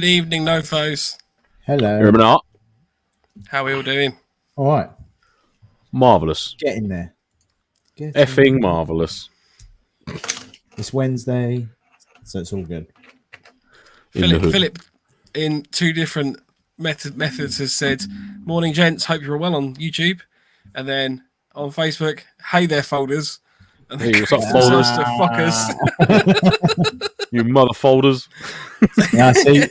Good evening, NoFos. Hello. Not. How are we all doing? All right. Marvellous. Get in there. Effing marvellous. It's Wednesday, so it's all good. Philip, in two different methods, has said, "Morning, gents. Hope you're well on YouTube," and then on Facebook, "Hey there, folders." And hey, what's up, folders? Fuckers. You mother folders. Now, see,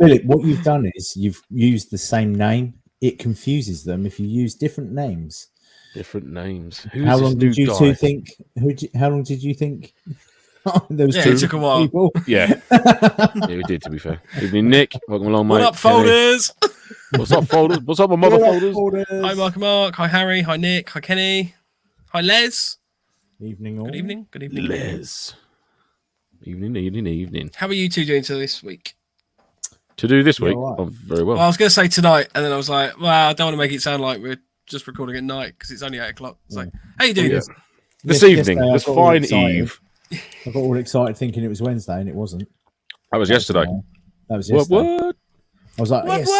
Philip, what you've done is you've used the same name. It confuses them if you use different names. Different names. How long did you two think? How long did you think? There was two it took a while. people. Yeah. Yeah, we did, to be fair. Evening, Nick. Welcome along, mate. What up, folders? What's up, folders? What's up, my mother folders? Hi, Mark and Mark. Hi, Harry. Hi, Nick. Hi, Kenny. Hi, Les. Evening, all. Good evening. Good evening. Les. Evening. How are you two doing this week? To do this week? Right. Oh, very well. Well, I was going to say tonight, and then I was like, well, I don't want to make it sound like we're just recording at night because it's only 8 o'clock. It's like, how you doing? This evening, this fine eve. I got all excited thinking it was Wednesday, and it wasn't. That was yesterday. That was yesterday. What? I was like, yes.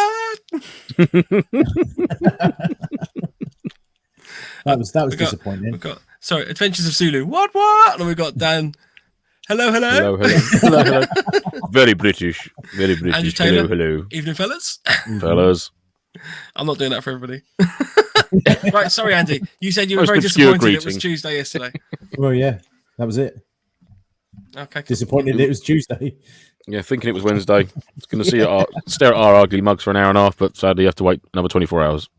That was disappointing. We've got Adventures of Zulu. What? And we've got Dan. Hello. Hello. Very British. Andrew Taylor. Hello. Evening, fellas. Fellas. I'm not doing that for everybody. Right, sorry, Andy. You said you were Most very obscure disappointed greeting. it was Tuesday yesterday. Well, yeah, that was it. Okay. Disappointed it was Tuesday. Yeah, thinking it was Wednesday. It's going to stare at our ugly mugs for an hour and a half, but sadly you have to wait another 24 hours.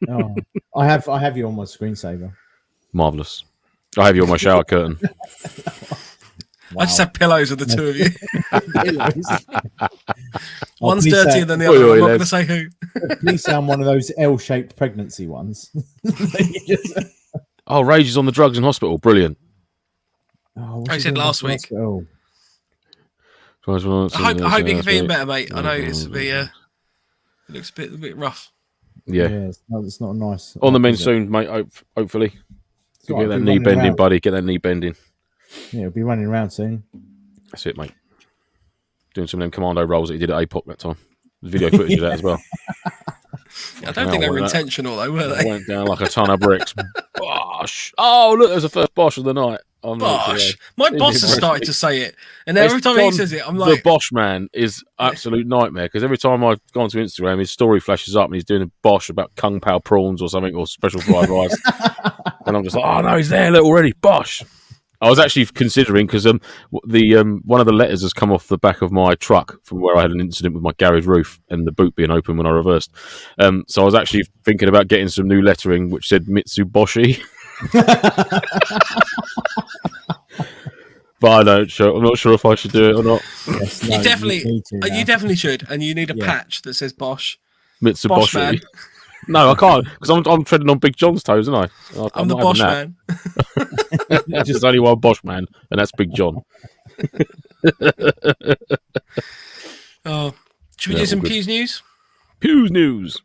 Oh, I have you on my screensaver. Marvellous. I have you on my shower curtain. Wow. I just have pillows of the two of you. One's please dirtier than the other. I'm not going to say who. Please sound one of those L-shaped pregnancy ones. Oh, Rage is on the drugs in hospital. Brilliant. I said last week. Oh. I hope you're feeling better, mate. I know it looks a bit rough. Yeah. It's not nice. On the mend soon, mate. Hopefully. Get that knee bending, buddy. Get that knee bending. Yeah, it'll be running around soon. That's it, mate. Doing some of them commando rolls that he did at APOC that time. There's video footage of that as well. I don't think they were intentional, though, were they? Went down like a ton of bricks. Bosh! Oh, look, there's the first Bosh of the night. Bosh! My boss has started to say it. And every time he says it, I'm like... The Bosh man is absolute nightmare, because every time I've gone to Instagram, his story flashes up and he's doing a Bosh about Kung Pao prawns or something, or special fried rice. And I'm just like, oh, no, he's there, look, already. Bosh! I was actually considering, because one of the letters has come off the back of my truck from where I had an incident with my garage roof and the boot being open when I reversed. So I was actually thinking about getting some new lettering which said Mitsuboshi. But I'm not sure if I should do it or not. Yes, you definitely should, and you need a patch that says Bosh. Mitsuboshi. Bosh man. No, I can't, because I'm treading on Big John's toes, aren't I? I'm the Bosh man. There's only one Bosh man, and that's Big John. Oh, should we do some Pew's news? Pew's news.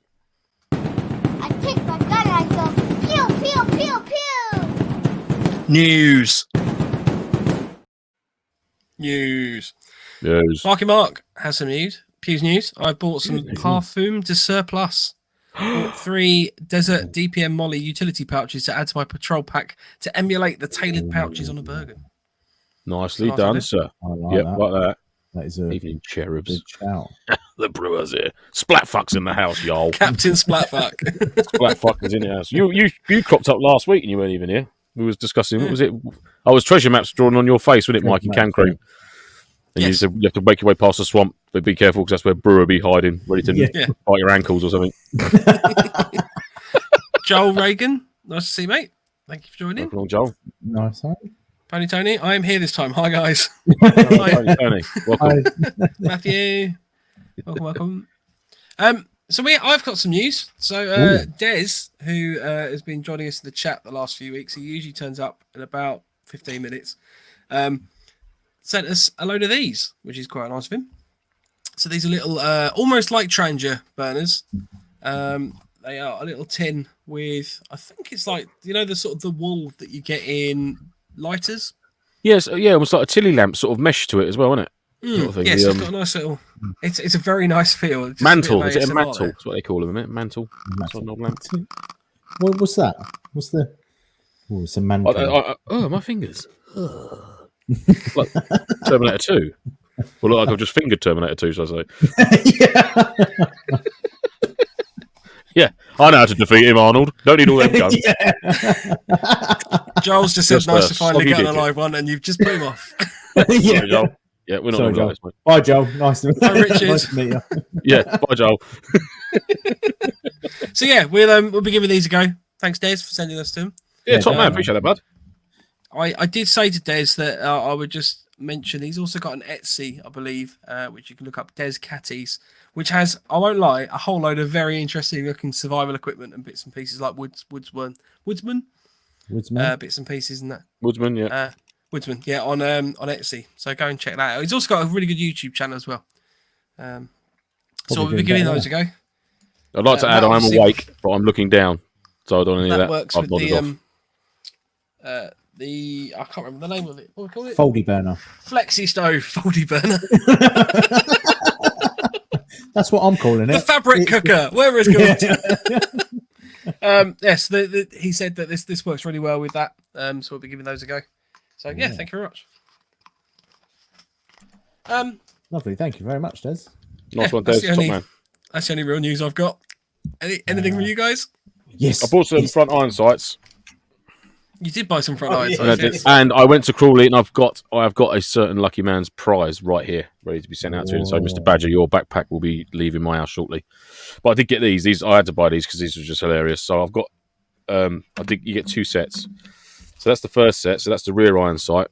I take my gun and I go pew, pew, pew, pew. News. Marky Mark has some news. Pew's news. I bought some Parfum de Surplus. Bought 3 Desert DPM Molly utility pouches to add to my patrol pack to emulate the tailored pouches on a Bergen. Nicely done, sir. Like that. That is a evening cherubs. The brewers here. Splatfuck's in the house, y'all. Captain Splatfuck. Splatfuck is in the house. You cropped up last week and you weren't even here. We was discussing, what was it? I was treasure maps drawn on your face, wasn't it, Mike, in Can Cream? And you said you have to make your way past the swamp, but be careful because that's where Brewer be hiding, ready to bite your ankles or something. Joel Reagan, nice to see you, mate. Thank you for joining. Welcome along, Joel. Nice, huh? Pony Tony, I am here this time. Hi, guys. Hi, Tony. Welcome. Matthew. Welcome. So I've got some news. So Des, who has been joining us in the chat the last few weeks, he usually turns up in about 15 minutes. Sent us a load of these, which is quite nice of him. So these are little, almost like Tranger burners. They are a little tin with, I think it's like, the sort of the wool that you get in lighters. Yes, yeah, almost like a tilly lamp sort of mesh to it as well, isn't it? sort of thing. Yes, it's got a nice little. It's a very nice feel. Just mantle. a Is bit it of a ASMR mantle? there. That's what they call them, isn't it? Mantle. That's what an old lamp. What's that? What's the? Oh, it's a mantle. Oh, my fingers. Like Terminator 2. Well, look like I've just fingered Terminator 2, shall I say? Yeah. Yeah, I know how to defeat him, Arnold. Don't need all them guns. Joel's just said Just nice a to finally soggy get an digit. alive one, and you've just put him off. Sorry, Joel. Yeah, we're not Sorry, going Joel. like this, mate. Bye, Joel. Nice to Hi, Richard. nice to meet you. Yeah, bye, Joel. So yeah, we'll be giving these a go. Thanks, Des, for sending us to him. Yeah, top man. um, Appreciate that, bud. I did say to Des that I would just mention he's also got an Etsy, I believe, which you can look up, Des Catties, which has, I won't lie, a whole load of very interesting looking survival equipment and bits and pieces like woodsman, bits and pieces and that. Woodsman, yeah. Woodsman, yeah, on Etsy. So go and check that out. He's also got a really good YouTube channel as well. So we'll be doing giving better those a go. I'd like to add, that I'm obviously- awake, but I'm looking down, so I don't need That that. works I've with nodded off. the I can't remember the name of it. What do we call it? Foldy burner. Flexi stove, foldy burner, That's what I'm calling the it. fabric cooker. Where is it called? Yes, he said that this works really well with that. So we'll be giving those a go. So yeah, thank you very much. Lovely. Thank you very much, Des. Nice one, that's Des. the Top only- man. That's the only real news I've got. Anything from you guys? Yes. I bought some yes. front iron sights, You did buy some front Oh, irons. yeah. and I went to Crawley, and I have got a certain lucky man's prize right here, ready to be sent out to him. So, Mr. Badger, your backpack will be leaving my house shortly. But I did get these. These I had to buy these because these were just hilarious. So I've got, I think you get 2 sets. So that's the first set. So that's the rear iron sight.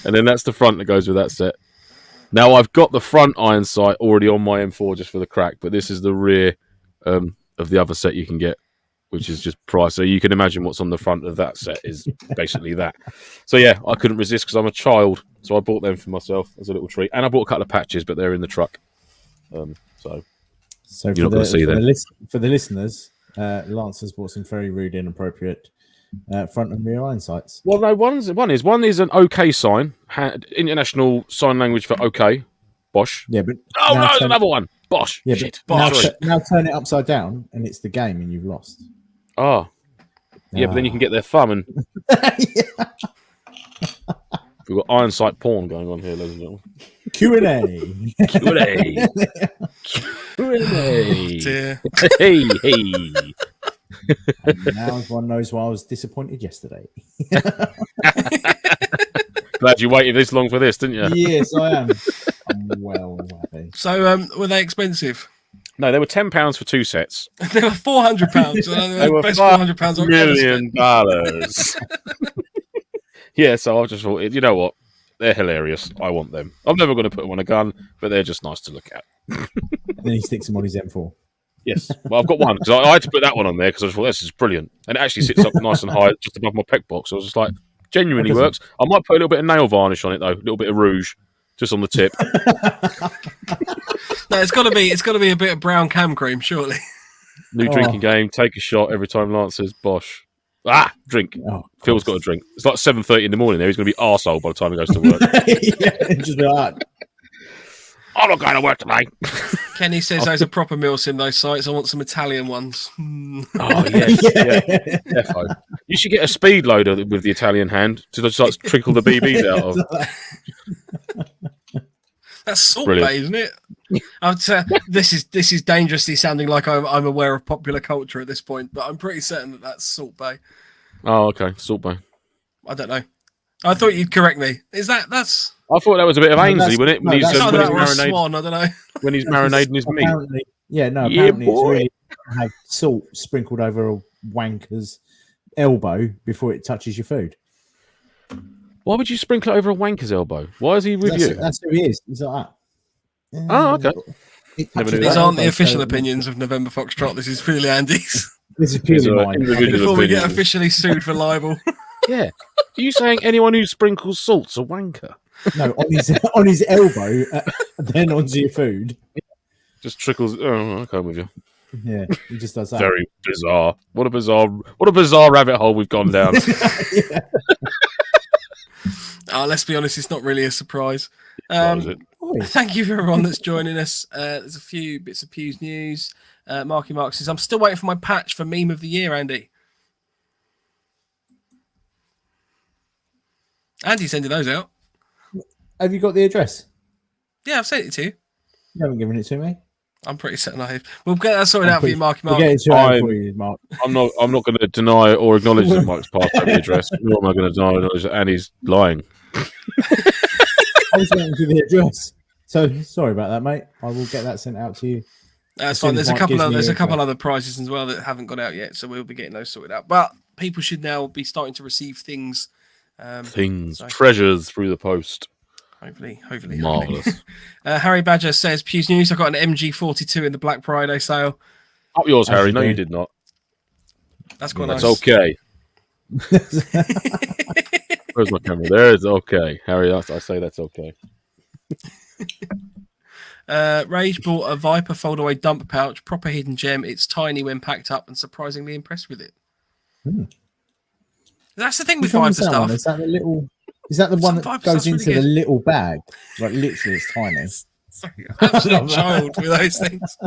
And then that's the front that goes with that set. Now I've got the front iron sight already on my M4 just for the crack, but this is the rear of the other set you can get, which is just price. So you can imagine what's on the front of that set is basically that. So yeah, I couldn't resist because I'm a child, so I bought them for myself as a little treat, and I bought a couple of patches, but they're in the truck. So So You're not gonna see them. for the listeners, Lance has bought some very rude, inappropriate front and rear iron sights. well, no, one is an OK sign, international sign language for OK, Bosch. Yeah, but Oh now no, there's turn- another one, Bosch. Yeah, Shit. but now, Sorry. now turn it upside down, and it's the game, and you've lost. Ah, yeah, but then you can get their thumb, and we've got iron sight porn going on here, ladies and gentlemen. Q&A. Q&A. Q&A. Dear. Hey, hey. And now everyone knows why I was disappointed yesterday. Glad you waited this long for this, didn't you? Yes, I am. I'm well happy. So were they expensive? No, they were £10 for 2 sets. They were £400. They were best £400 I've ever $1 spent. million. Yeah, so I just thought, you know what? They're hilarious. I want them. I'm never going to put them on a gun, but they're just nice to look at. And then he sticks them on his M4. Yes, well, I've got one because I had to put that one on there because I just thought this is brilliant, and it actually sits up nice and high just above my pec box. So I was just like, genuinely works. I might put a little bit of nail varnish on it though, a little bit of rouge, just on the tip. No, it's got to be a bit of brown cam cream, surely. New drinking game. Take a shot every time Lance says Bosch. Drink. Oh, Phil's got a drink. It's like 7:30 in the morning. There, he's going to be arsehole by the time he goes to work. Yeah, just be like, I'm not going to work today. Kenny says those are proper MilSim, those sites. I want some Italian ones. Oh yes, yeah. Defo. You should get a speed loader with the Italian hand to just like trickle the BBs out of. That's Salt Brilliant. Bay, isn't it? This is dangerously sounding like I'm aware of popular culture at this point, but I'm pretty certain that that's Salt Bay. Oh, okay, Salt Bay. I don't know. I thought you'd correct me. Is that's? I thought that was a bit of No, Ainsley, that's- wasn't it? no, When he's, that's It's not either when that he's or a marinating, swan. I don't know. when he's marinating his meat. apparently, yeah, no, Yeah, apparently it's boy. really have salt sprinkled over a wanker's elbow before it touches your food. Why would you sprinkle it over a wanker's elbow? Why is he with you? That's who he is. He's like that. Oh, okay. It Never touches knew These that. your aren't the elbow, official so opinions of November Foxtrot. This is purely Andy's. This is These purely are mine. individual Before we get opinions. officially sued for libel. Yeah. Are you saying anyone who sprinkles salt's a wanker? No, on his elbow, then onto your food. Just trickles. Oh, okay, I'm with you. Yeah, he just does that. Very bizarre. What a bizarre rabbit hole we've gone down. Yeah. Oh, let's be honest, it's not really a surprise. Right, is it? Thank you for everyone that's joining us. There's a few bits of Pew's news. Marky Mark says, I'm still waiting for my patch for meme of the year, Andy. Andy's sending those out. Have you got the address? Yeah, I've sent it to you. You haven't given it to me. I'm pretty certain I have. We'll get that sorted out for you, Marky Mark. We'll get it sorted out for you, Mark. I'm not going to deny or acknowledge that Mike's passed over the address. Nor am I going to deny or acknowledge that Andy's lying. I was waiting for the address. So sorry about that, mate. I will get that sent out to you. That's fine. There's a couple other prizes as well that haven't gone out yet, so we'll be getting those sorted out. But people should now be starting to receive things. Treasures through the post. Hopefully. Marvellous. Harry Badger says, Pew's news, I got an MG42 in the Black Friday sale. Up yours, Harry. No, you did not. That's quite That's nice. okay. Where's my camera? There it's okay. Harry, I say that's okay. Rage bought a Viper fold-away dump pouch, proper hidden gem. It's tiny when packed up and surprisingly impressed with it. That's the thing with Viper stuff. Is that the little... Is that the one that goes into the little bag? Like, literally, it's tiny. Sorry, absolute child with those things.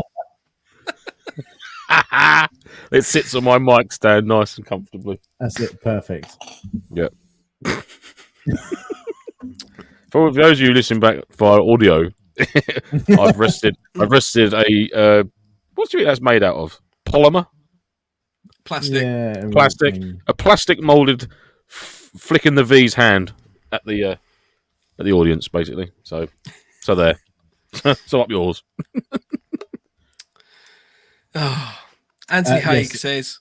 It sits on my mic stand nice and comfortably. That's it. Perfect. Yep. For those of you listening back via audio, I've rested a what do you think that's made out of? Polymer? Plastic. Yeah, Plastic. A plastic molded flicking the V's hand at the audience, basically. So there. So up yours. Anthony Haig says,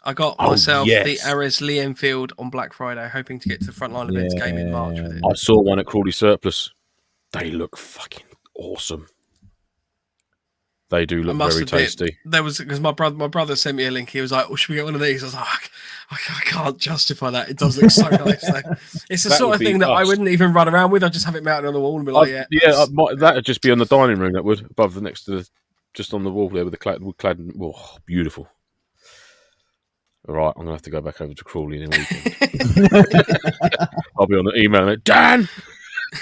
I got myself yes. the Ares Lee Enfield on Black Friday, hoping to get to the frontline events game in March with it. I saw one at Crawley Surplus. They look fucking awesome. They do look very tasty. There was because my brother sent me a link. He was like, "Oh, should we get one of these?" I was like, "I can't justify that. It does look so nice." Though. It's the sort of thing that I wouldn't even run around with. I'd just have it mounted on the wall and be like, that'd just be on the dining room. That would above the next to the just on the wall there with the clad. Oh, beautiful. All right, I'm gonna have to go back over to Crawley in a weekend. I'll be on the email. Dan,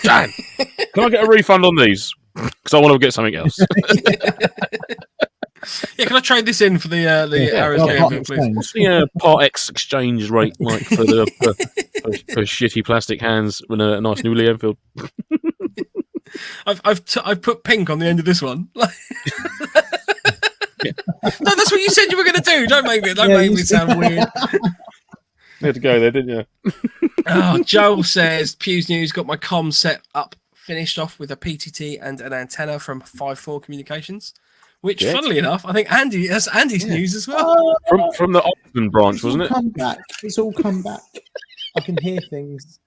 can I get a refund on these? Because I want to get something else. Yeah, can I trade this in for the Ares Lee Enfield, please? What's the Part X exchange rate like for the for shitty plastic hands with a nice new Lee Enfield? I've put pink on the end of this one. No, that's what you said you were going to do. Don't make me sound weird. You had to go there, didn't you? Oh, Joel says, Pew's News got my comm set up, finished off with a PTT and an antenna from 5.4 Communications, which, funnily enough, I think that's Andy's news as well. From the Iceland branch, wasn't it? It's all come back. I can hear things.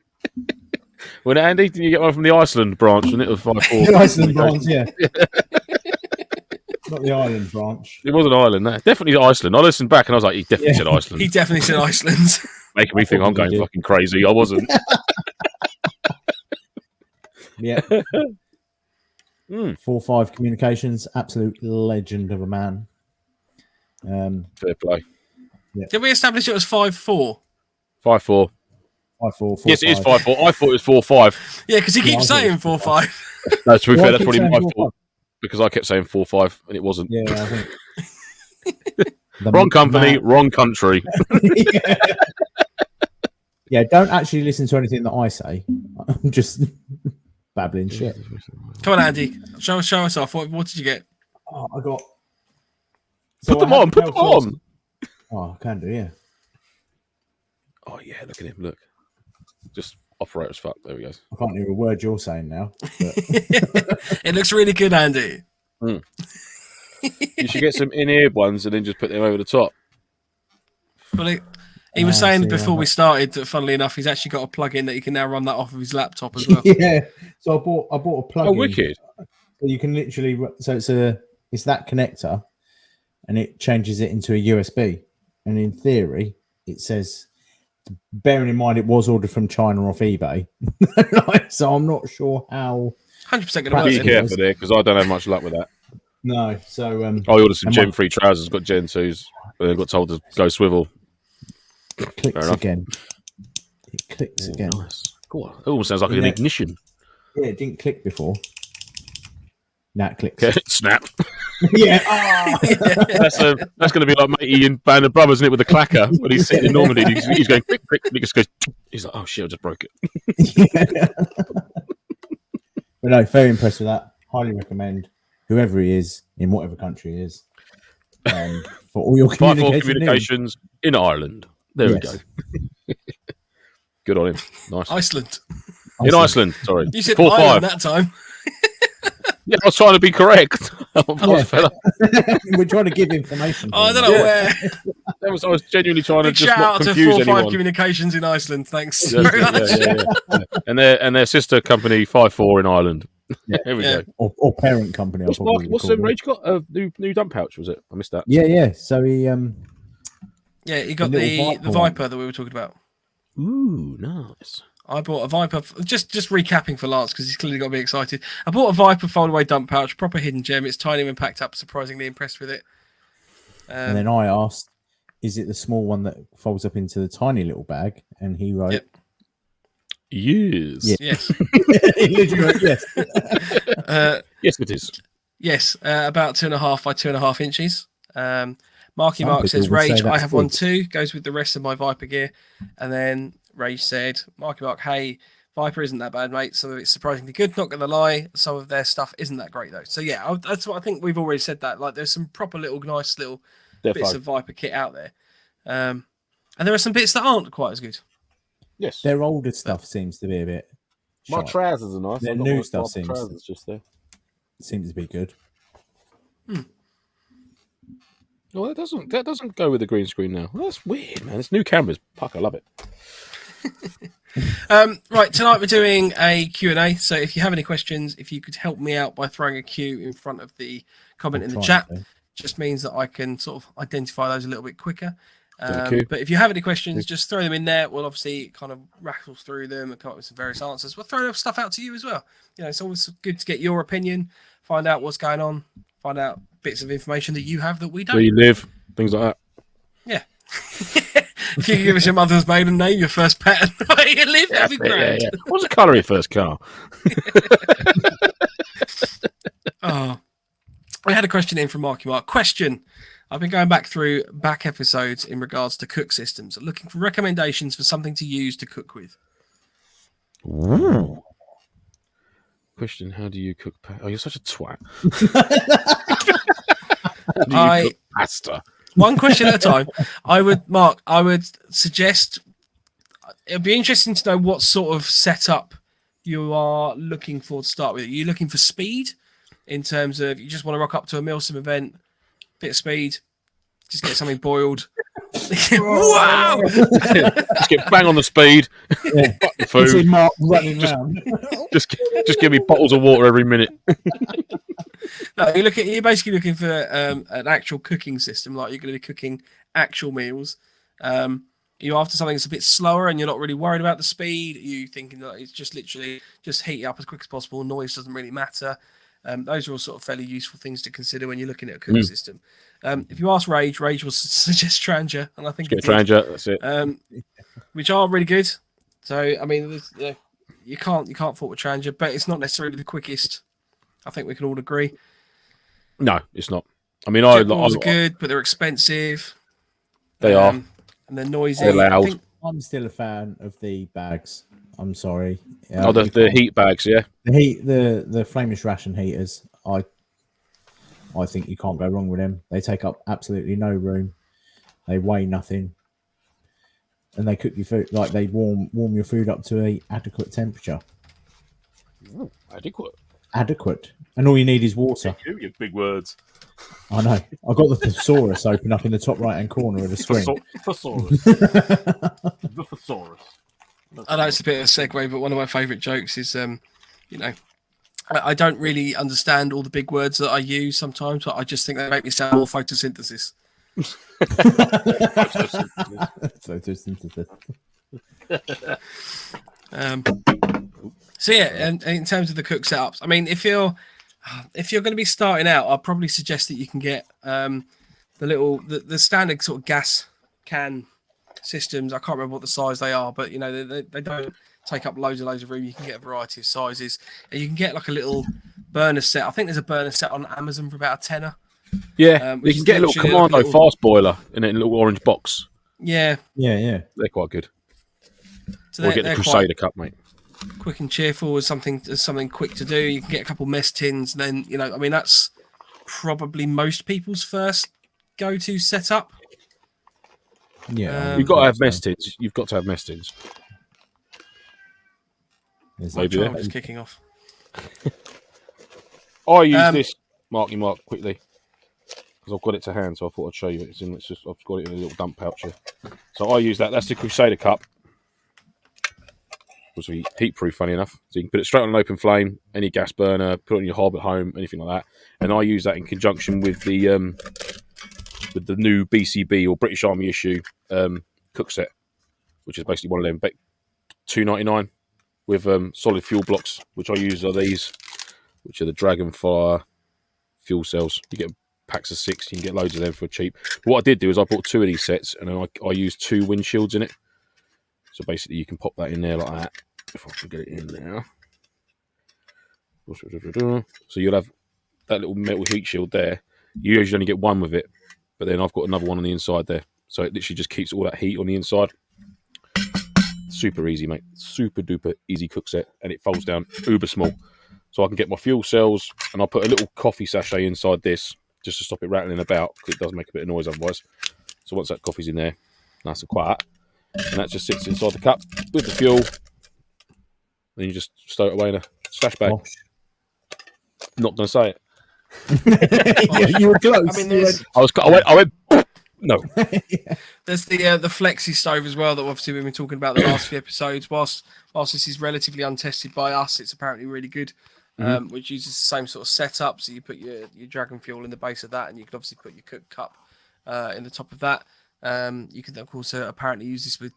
Well, Andy, did you get one from the Iceland branch? Wasn't it? Of 5.4? The Iceland branch, yeah. Not the Ireland branch. It wasn't Ireland. No. Definitely Iceland. I listened back and I was like, he definitely said Iceland. He definitely said Iceland. Making me think I'm going fucking crazy. I wasn't. Yeah. 4.5 Communications, absolute legend of a man. Fair play. Yeah. Did we establish it was 5.4? 5.4. 5.4. Yes, it is 5.4. I thought it was 4.5. Yeah, because he keeps saying 4.5. No, to be fair, that's probably my fault. Because I kept saying 4.5 and it wasn't. Yeah, I think. Wrong company, wrong country. Yeah, don't actually listen to anything that I say. I'm just babbling shit. Come on, Andy. Show us off. What did you get? Oh, I got... Put them on. Oh, I can do, yeah. Oh, yeah, look at him. Look. Just operator's fuck. There we go. I can't hear a word you're saying now. But... It looks really good, Andy. You should get some in-ear ones and then just put them over the top. Well, he was saying before we started that, funnily enough, he's actually got a plug-in that he can now run that off of his laptop as well. Yeah. So I bought a plug-in. Oh, wicked. So you can literally... So it's that connector and it changes it into a USB. And in theory, it says... Bearing in mind it was ordered from China off eBay. So I'm not sure how... 100% going to work. Be careful there, because I don't have much luck with that. No, so... I ordered some Gen 3 trousers, got Gen 2s, but they got told to go swivel. It clicks again. It clicks again. Nice. Cool. It almost sounds like an Yeah. ignition. Yeah, it didn't click before. Now it clicks. Okay, snap. Yeah. That's going to be like matey in Band of Brothers, isn't it, with the clacker when he's sitting in Normandy. And he's going quick, quick, and he just goes. He's like, oh shit, I just broke it. But no, very impressed with that. Highly recommend whoever he is in whatever country he is for all your Fight for communication. communications in Ireland. There we go. Good on him. Nice. Iceland. In Iceland, sorry. You said 4-5. Ireland that time. Yeah, I was trying to be correct. Fella. We're trying to give information. Oh, I don't know where. I was genuinely trying to Big just shout not out to confuse 4-5 anyone. Communications in Iceland. Thanks Yeah, very much. yeah. And their sister company 5-4 in Ireland. There we go. Or parent company. What's Rage got? A new dump pouch, was it? I missed that. Yeah. So he Yeah, you got The the little Viper that we were talking about. Ooh, nice. I bought a Viper. Just recapping for Lance because he's clearly got to be excited. I bought a Viper foldaway dump pouch, proper hidden gem. It's tiny when packed up. Surprisingly impressed with it. and then I asked, "Is it the small one that folds up into the tiny little bag?" And he wrote, Yep. Yes. Yeah. Yes, he literally wrote, "Yes." Yes, it is. yes, about 2.5 by 2.5 inches. Marky Some Mark people says, would say Rage, I that's have one big. too. Goes with the rest of my Viper gear. And then Rage said, Marky Mark, hey, Viper isn't that bad, mate. Some of it's surprisingly good. Not going to lie. Some of their stuff isn't that great, though. So, yeah, that's what I think we've already said that. Like, there's some proper little nice little bits of Viper kit out there. And there are some bits that aren't quite as good. Yes. Their older stuff seems to be a bit. My shite. trousers are nice. Their I've got new my stuff Viper seems- trousers just there. Seems to be good. Oh, that doesn't go with the green screen now. Well, that's weird, man. It's new cameras. Fuck, I love it. Right, tonight we're doing a Q&A. So if you have any questions, if you could help me out by throwing a Q in front of the comment in the chat, just means that I can sort of identify those a little bit quicker. Thank you. But if you have any questions, just throw them in there. We'll obviously kind of rattle through them and come up with some various answers. We'll throw stuff out to you as well. You know, it's always good to get your opinion, find out what's going on, find out bits of information that you have that we don't. Where you live, things like that. Yeah. If you could give us your mother's maiden name, your first pet, and where you live, that'd be great. Yeah. What's the colour of your first car? Oh, we had a question in from Marky Mark. Question. I've been going back through back episodes in regards to cook systems, looking for recommendations for something to use to cook with. Ooh. Question: how do you cook? Oh, you're such a twat. How do you cook pasta? One question at a time. I would suggest it'd be interesting to know what sort of setup you are looking for to start with. Are you looking for speed in terms of you just want to rock up to a MilSim event, bit of speed, just get something boiled? Wow! Just get bang on the speed. Yeah. Food. Mark running around. Just give me bottles of water every minute. No, you're basically looking for an actual cooking system, like you're going to be cooking actual meals. You're after something that's a bit slower and you're not really worried about the speed. You thinking that it's just literally just heat it up as quick as possible. Noise doesn't really matter. Those are all sort of fairly useful things to consider when you're looking at a cooking system. If you ask Rage will suggest Trangia, and I think Get a Trangia, that's it. which are really good. So I mean, you can't fault with Trangia, but it's not necessarily the quickest. I think we can all agree. No, it's not. I mean, Jet balls are good, but they're expensive. They are. And they're noisy. They're loud. I think I'm still a fan of the bags. I'm sorry. Oh, the heat bags, yeah. The flameish ration heaters. I think you can't go wrong with them. They take up absolutely no room. They weigh nothing, and they cook your food like they warm your food up to a adequate temperature. Ooh, Adequate, and all you need is water. You big words. I know. I got the thesaurus open up in the top right hand corner of the screen. Thesaurus. The thesaurus. I know it's a bit of a segue, but one of my favourite jokes is, I don't really understand all the big words that I use sometimes, but I just think they make me sound more photosynthesis. Photosynthesis. So yeah, and in terms of the cook setups, I mean, if you're going to be starting out, I'd probably suggest that you can get the standard sort of gas can systems. I can't remember what the size they are, but you know they don't take up loads of room. You can get a variety of sizes, and you can get like a little burner set. I think there's a burner set on Amazon for about a tenner. Yeah, you which can is get a little literally like commando fast boiler in a little orange box. Yeah, Yeah. They're quite good. so Or get the Crusader Cup, mate. quick and cheerful as something quick to do. You can get a couple mess tins, and then I mean that's probably most people's first go-to setup. Yeah. You've got to have mess tins. You've got to have mess tins. My child is kicking off. I use this Marky Mark quickly because I've got it to hand, so I thought I'd show you. I've got it in a little dump pouch here. So I use that. That's the Crusader Cup. Also heat proof, funny enough. So you can put it straight on an open flame, any gas burner, put it on your hob at home, anything like that. And I use that in conjunction with the new BCB or British Army issue cook set, which is basically one of them $2.99 with solid fuel blocks, which I use are these, which are the Dragonfire fuel cells. You get packs of 6, you can get loads of them for cheap. But what I did do is I bought 2 of these sets, and then I used 2 windshields in it. So basically you can pop that in there like that. If I can get it in there. So you'll have that little metal heat shield there. You usually only get one with it, but then I've got another one on the inside there. So it literally just keeps all that heat on the inside. Super easy, mate. Super duper easy cook set, and it folds down uber small. So I can get my fuel cells, and I'll put a little coffee sachet inside this just to stop it rattling about, because it does make a bit of noise otherwise. So once that coffee's in there, nice and quiet, and that just sits inside the cup with the fuel. Then you just stow it away in a stash bag. Gosh. Not going to say it. Yeah, you were close. I mean, I went. No. There's the flexi stove as well that obviously we've been talking about the last few episodes. Whilst this is relatively untested by us, it's apparently really good. Which uses the same sort of setup. So you put your dragon fuel in the base of that, and you can obviously put your cook cup in the top of that. You can of course apparently use this with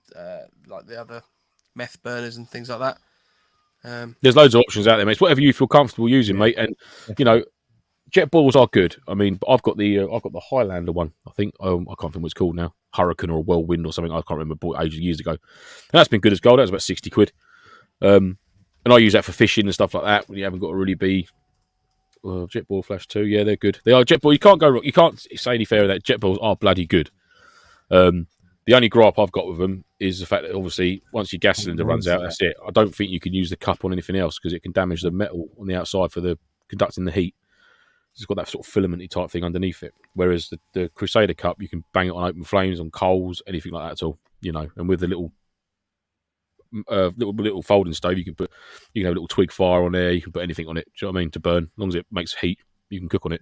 like the other meth burners and things like that. There's loads of options out there, mate. It's whatever you feel comfortable using, mate. And you know, jet boils are good. I mean, I've got the Highlander one. I think I can't think what it's called now. Hurricane or a Whirlwind or something. I can't remember. Bought it years ago. And that's been good as gold. That was about £60. And I use that for fishing and stuff like that. When you haven't got to really be jet boil flash 2. Yeah, they're good. They are jet boil. You can't go wrong. You can't say any fairer that jet boils are bloody good. The only gripe I've got with them is the fact that obviously once your gas cylinder runs out, that's it. I don't think you can use the cup on anything else because it can damage the metal on the outside for the conducting the heat. It's got that sort of filamenty type thing underneath it. Whereas the Crusader Cup, you can bang it on open flames, on coals, anything like that at all. You know, and with the little folding stove, you can have a little twig fire on there. You can put anything on it. Do you know what I mean? To burn, as long as it makes heat, you can cook on it.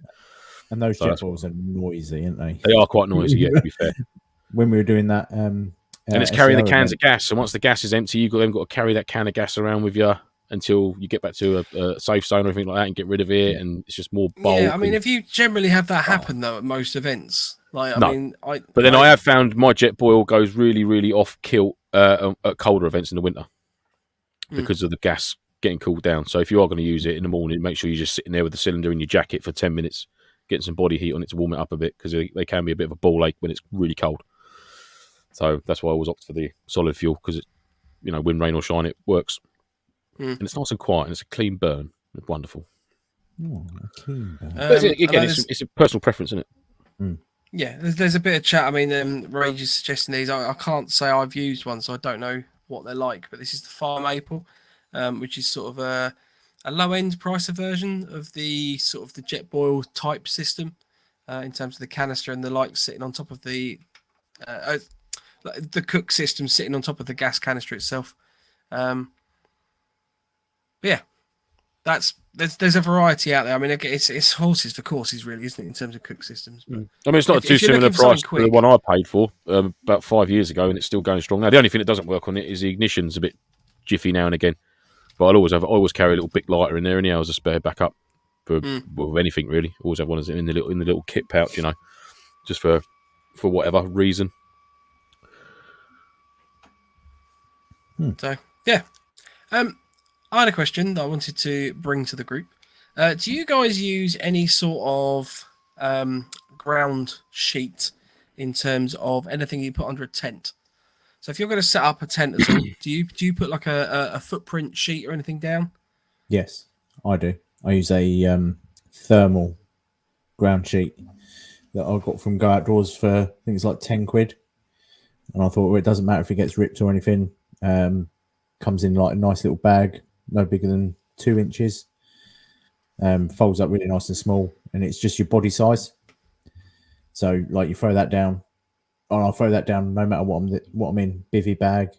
And those jet boils are noisy, aren't they? They are quite noisy. Yeah, to be fair. When we were doing that, and it's carrying the cans of gas. So once the gas is empty, you've got to carry that can of gas around with you until you get back to a safe zone or anything like that and get rid of it. And it's just more bulk. Yeah, I mean, if you generally have that happen though at most events, like but then I have found my jet boil goes really, really off kilt at colder events in the winter because of the gas getting cooled down. So if you are going to use it in the morning, make sure you're just sitting there with the cylinder in your jacket for 10 minutes, getting some body heat on it to warm it up a bit because they can be a bit of a ball ache when it's really cold. So that's why I always opt for the solid fuel because it's, wind, rain or shine, it works. And it's nice and quiet and it's a clean burn. It's wonderful. Oh, a clean burn. But again, it's a personal preference, isn't it? Yeah, there's a bit of chat. I mean, Rage is suggesting these. I can't say I've used one, so I don't know what they're like. But this is the Farm Maple, which is sort of a low-end pricer version of the sort of the jet boil type system in terms of the canister and the light sitting on top of the cook system sitting on top of the gas canister itself. But yeah, there's a variety out there. I mean, it's horses for courses, really, isn't it, in terms of cook systems? But I mean, it's not too similar price to the one I paid for about 5 years ago, and it's still going strong. Now, the only thing that doesn't work on it is the ignition's a bit jiffy now and again. But I always carry a little Bic lighter in there, anyhow, as a spare backup for anything really. Always have one in the little kit pouch, just for whatever reason. So yeah, I had a question that I wanted to bring to the group. Do you guys use any sort of ground sheet in terms of anything you put under a tent? So if you're going to set up a tent at all, do you put like a footprint sheet or anything down? Yes, I do. I use a thermal ground sheet that I got from Go Outdoors for, I think it's like 10 quid. And I thought, well, it doesn't matter if it gets ripped or anything. Comes in like a nice little bag, no bigger than 2 inches. Folds up really nice and small, and it's just your body size. So like you throw that down, and I'll throw that down no matter what I'm in. Bivvy bag.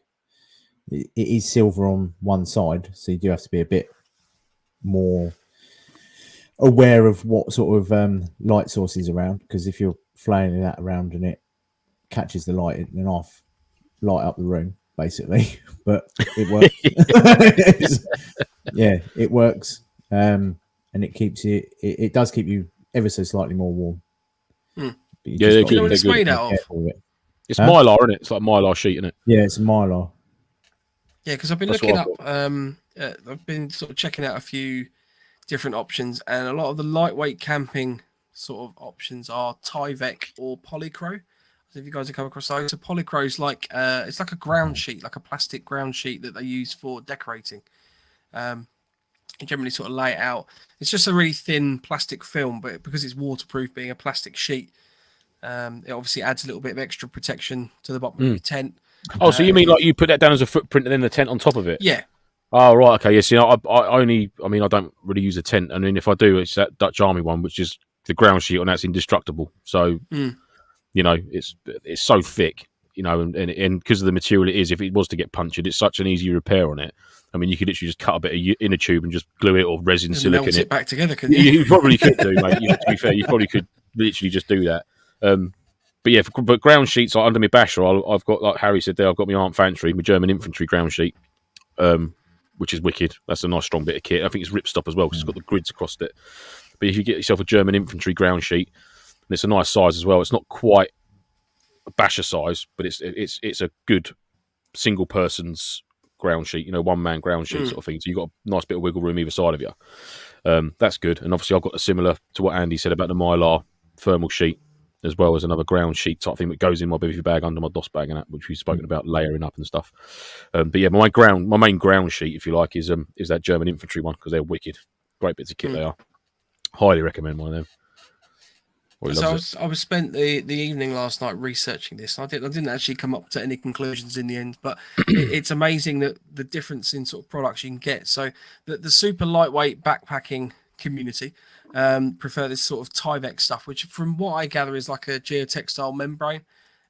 It is silver on one side, so you do have to be a bit more aware of what sort of light source is around, because if you're flailing that around and it catches the light, then off light up the room basically. But it works. Yeah, it works, and it keeps you. It does keep you ever so slightly more warm. Yeah, Do you know what it's made out of? It's Mylar, isn't it? It's like Mylar sheet, isn't it? Yeah, it's Mylar. Yeah, because I've been looking up. I've been sort of checking out a few different options, and a lot of the lightweight camping sort of options are Tyvek or Polycro. So if you guys have come across those, so Polycro is like it's like a ground sheet, like a plastic ground sheet that they use for decorating. You generally sort of lay it out. It's just a really thin plastic film, but because it's waterproof, being a plastic sheet, it obviously adds a little bit of extra protection to the bottom of your tent. Oh, so you mean like you put that down as a footprint and then the tent on top of it? Yeah. Oh, right. Okay. Yes. I don't really use a tent. I mean, if I do, it's that Dutch Army one, which is the ground sheet, and that's indestructible. So, you know, it's so thick, you know, and because of the material it is, if it was to get punctured, it's such an easy repair on it. I mean, you could literally just cut a bit of inner tube and just glue it or resin silicone it back together. Couldn't you? You probably could do, mate. To be fair, you probably could literally just do that. But yeah, but ground sheets, like under my basher, I've got, like Harry said there, I've got my Armed Infantry, my German infantry ground sheet, which is wicked. That's a nice strong bit of kit. I think it's ripstop as well because it's got the grids across it. But if you get yourself a German infantry ground sheet, and it's a nice size as well, it's not quite a basher size, but it's a good single person's ground sheet, you know, one man ground sheet sort of thing. So you've got a nice bit of wiggle room either side of you. That's good. And obviously I've got a similar to what Andy said about the Mylar thermal sheet, as well as another ground sheet type thing that goes in my bivvy bag under my DOS bag and that, which we've spoken about layering up and stuff. But yeah, my main ground sheet, if you like, is that German infantry one, because they're wicked. Great bits of kit they are. Highly recommend one of them. So I was spent the evening last night researching this. I didn't actually come up to any conclusions in the end, but it's amazing that the difference in sort of products you can get. So the super lightweight backpacking community prefer this sort of Tyvek stuff, which from what I gather is like a geotextile membrane.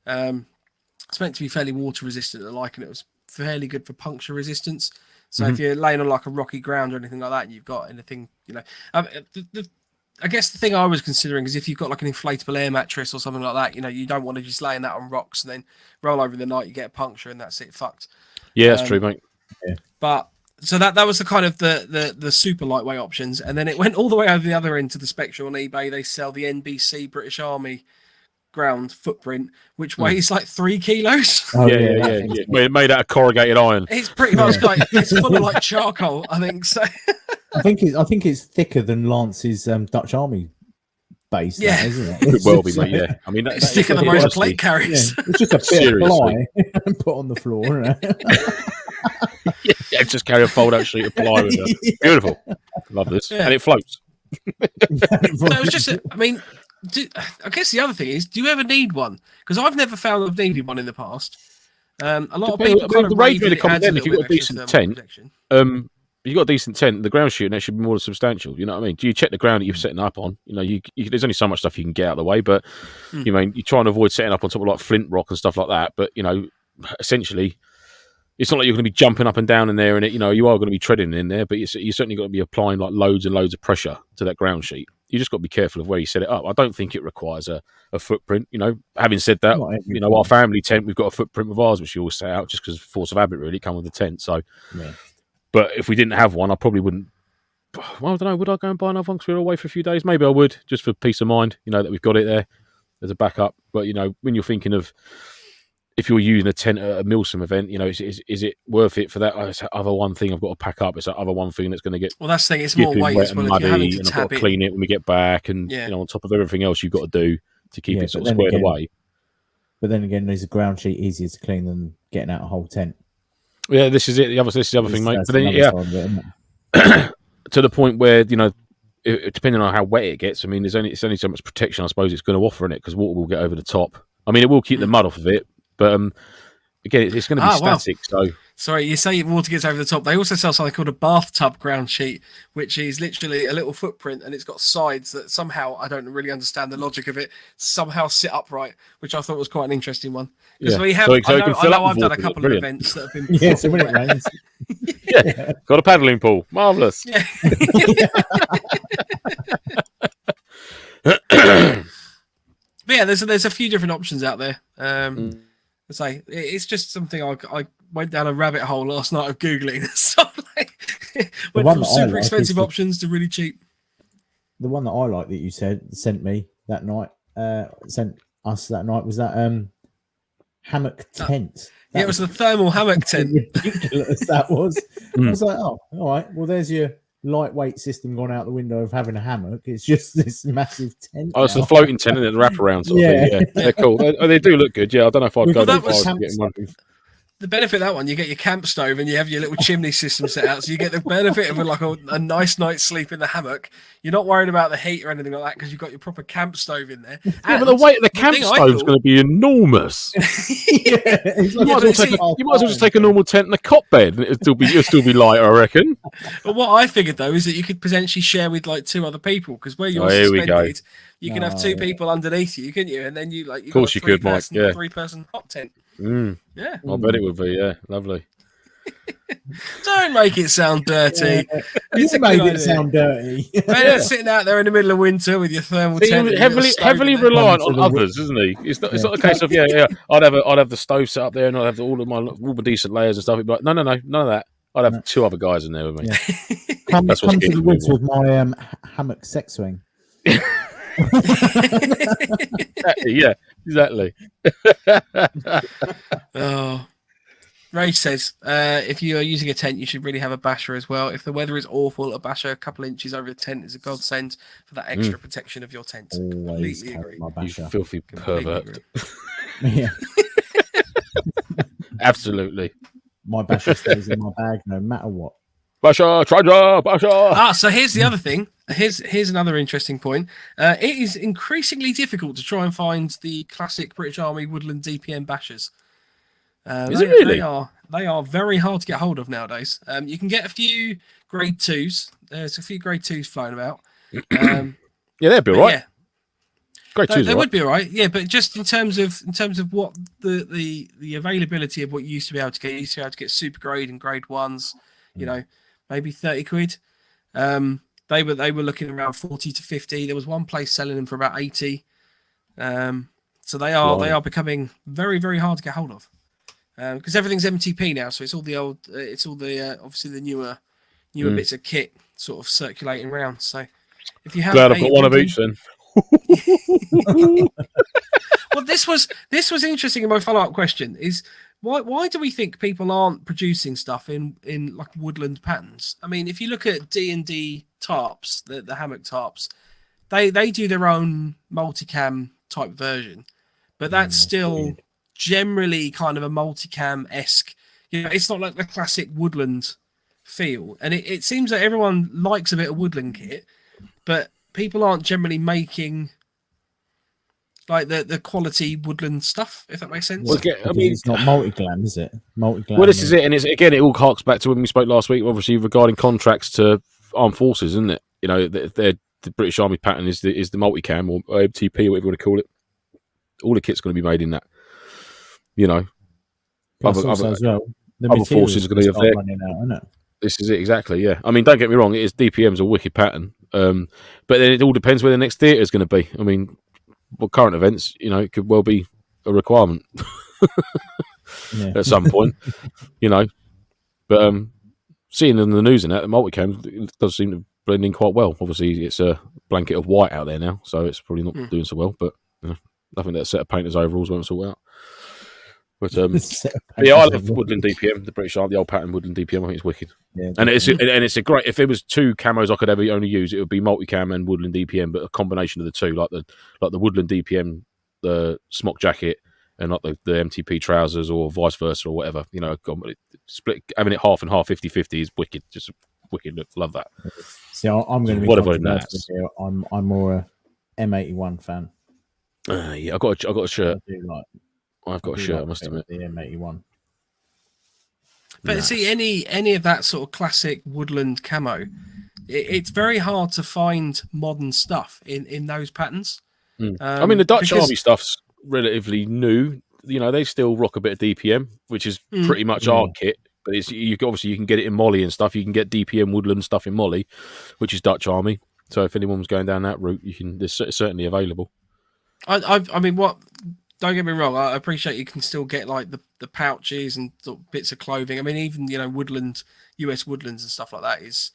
It's meant to be fairly water resistant, and it was fairly good for puncture resistance. So if you're laying on like a rocky ground or anything like that, and you've got anything, you know, I guess the thing I was considering is if you've got like an inflatable air mattress or something like that, you know, you don't want to just lay that on rocks and then roll over the night, you get a puncture and that's it, fucked. Yeah, that's true, mate. Yeah. But so that was the kind of the super lightweight options, and then it went all the way over the other end to the spectrum on eBay. They sell the NBC British Army ground footprint, which weighs like 3 kilos. Oh, yeah. Made out of corrugated iron. It's pretty much like it's full of like charcoal, I think. So I think it's thicker than Lance's Dutch Army base, yeah, isn't it? It will be, mate. Yeah, I mean, it's thicker than most plate carriers. Yeah, it's just a bit of ply and put on the floor. Isn't it? Yeah, just carry a fold-out sheet of ply with it. Beautiful, love this, and it floats. So it was just, I mean. I guess the other thing is, do you ever need one? Because I've never found I've needed one in the past. A lot of people kind of rave that it adds a if you've got a decent tent, you've got a decent tent, the ground shooting that should be more substantial. You know what I mean? Do you check the ground that you're setting up on? You know, there's only so much stuff you can get out of the way, but you mean you try and avoid setting up on top of like flint rock and stuff like that. But you know, essentially, it's not like you're going to be jumping up and down in there, and you know you are going to be treading in there, but you're certainly going to be applying like loads and loads of pressure to that ground sheet. You just got to be careful of where you set it up. I don't think it requires a footprint. You know, having said that, you know, our family tent, we've got a footprint with ours, which we always set out just because of force of habit, really, come with the tent. So, but if we didn't have one, I probably wouldn't. Well, I don't know. Would I go and buy another one because we were away for a few days? Maybe I would, just for peace of mind. You know that we've got it there as a backup. But you know, when you're thinking of if you're using a tent at a MilSim event, you know, is it worth it for that? Oh, it's that other one thing I've got to pack up. It's that other one thing that's going to get. Well, that's the thing. It's more weight as well. If you're having to and I've got to clean it when we get back, and you know, on top of everything else you've got to do to keep it sort of squared away. But then again, there's a ground sheet easier to clean than getting out a whole tent. Yeah, this is it. This is the other thing, mate. That's But then, another yeah, side of it, isn't it? to the point where depending on how wet it gets, I mean, it's only so much protection I suppose it's going to offer in it, because water will get over the top. I mean, it will keep the mud off of it, but again, it's going to be static. Wow. So Sorry, you say water gets over the top. They also sell something called a bathtub ground sheet, which is literally a little footprint, and it's got sides that somehow, I don't really understand the logic of it, somehow sit upright, which I thought was quite an interesting one. Because we have, So it can fill up I've with done a water. couple Brilliant. of events that have been. Yeah, so when it rains, yeah, got a paddling pool, marvelous. Yeah. But yeah, there's a few different options out there. I say it's just something I went down a rabbit hole last night of googling. So went one from that I super like expensive is the- options to really cheap. the one that I like that you sent me that night, sent us that night was that hammock tent. Yeah, it was the thermal hammock tent. Ridiculous that was. I was like, oh, all right. Well, there's your lightweight system gone out the window of having a hammock. It's just this massive tent. Oh, it's now. the floating tent and the wraparound sort of Yeah. thing. Yeah, they're cool. They do look good. Yeah, I don't know if I'd We've go got that that far was to getting one. The benefit of that one, you get your camp stove and you have your little chimney system set out, so you get the benefit of a nice night's sleep in the hammock. You're not worried about the heat or anything like that because you've got your proper camp stove in there. Yeah, but the weight of the camp thing I stove is thought- going to be enormous. Yeah, it's like- You might as well just take a normal tent and a cot bed, and it'll still be light, I reckon. But what I figured though is that you could potentially share with like two other people because where you're Here we go. suspended, you can have two people underneath you, couldn't you? And then you like, Of course you could, Mike, yeah. 3-person hot tent. Mm, Yeah, I bet it would be. Yeah, lovely. don't make it sound dirty. It's You a made good it idea. sound dirty. Better than sitting out there in the middle of winter with your thermal See, tent. and heavily your stove in there. reliant One on to the others, isn't he? It's not a case of yeah. I'd have the stove set up there, and I'd have all my decent layers and stuff. It'd be like, no, none of that. I'd have two other guys in there with me. Yeah. Come That's what's to the getting woods me. with my hammock sex swing. Yeah, exactly. Oh. Ray says, if you are using a tent, you should really have a basher as well. If the weather is awful, a basher a couple inches over the tent is a godsend for that extra protection of your tent. Always Completely carry agree. my You basher. filthy Completely pervert. agree. Yeah, Absolutely. my basher stays in my bag no matter what. Basha, treasure, Basha. So here's the other thing. Here's another interesting point. It is increasingly difficult to try and find the classic British Army woodland DPM bashers. Is it really? They are very hard to get hold of nowadays. You can get a few grade 2s. There's a few grade 2s flown about. Yeah, they'd be all But right. yeah, Great they, choose, they all would right. be all right. Yeah, but just in terms of what the availability of what you used to be able to get, you used to be able to get super grade and grade 1s. You know, maybe 30 quid. They were looking around 40 to 50. There was one place selling them for about 80. So they are becoming very, very hard to get hold of. Because everything's MTP now, so it's all the old, obviously the newer bits of kit sort of circulating around. So if you have, Glad I've got one of each then. Well, this was interesting in my follow-up question is why do we think people aren't producing stuff in like woodland patterns? I mean, if you look at D&D tarps, the hammock tarps, they do their own multicam type version, but that's still generally kind of a multicam-esque. You know, it's not like the classic woodland feel, and it seems that everyone likes a bit of woodland kit, but people aren't generally making like the quality woodland stuff, if that makes sense. Well, I mean, it's not multi-glam, is it? Multi-glam. well, this is it, and it's again, it all harks back to when we spoke last week, obviously regarding contracts to armed forces, isn't it? You know, the British Army pattern is the multicam or MTP, whatever you want to call it. All the kit's going to be made in that. You know, Plus other- also other- as well, the other materials forces are gonna start have their- running out, isn't it? this is it exactly. Yeah, I mean, don't get me wrong, it is DPM's a wicked pattern, but then it all depends where the next theatre is going to be. I mean, well, current events, you know, it could well be a requirement Yeah. at some point, you know. But seeing in the news and that, the multicam it does seem to blend in quite well. Obviously, it's a blanket of white out there now, so it's probably not doing so well. But you know, nothing that a set of painters overalls won't sort out. But yeah, I love Woodland DPM, the British Army, the old pattern Woodland DPM. I think it's wicked, and it's a great. If there was two camos I could ever only use, it would be multicam and Woodland DPM, but a combination of the two, like the Woodland DPM, the smock jacket, and not the MTP trousers or vice versa or whatever. You know, split having it half and half 50-50 is wicked. Just wicked. Love that. See, I'm going to be Whatever controversial here. I'm more a M81 fan. Yeah, I got a shirt. I've got a shirt. I must admit, the M81. But see, any of that sort of classic woodland camo, it's very hard to find modern stuff in those patterns. I mean, the Dutch Army stuff's relatively new. You know, they still rock a bit of DPM, which is pretty much our kit. But obviously you can get it in Molly and stuff. You can get DPM woodland stuff in Molly, which is Dutch Army. So if anyone's going down that route, it's certainly available. I mean, what? Don't get me wrong. I appreciate you can still get like the pouches and bits of clothing. I mean, even woodland, US woodlands and stuff like that is,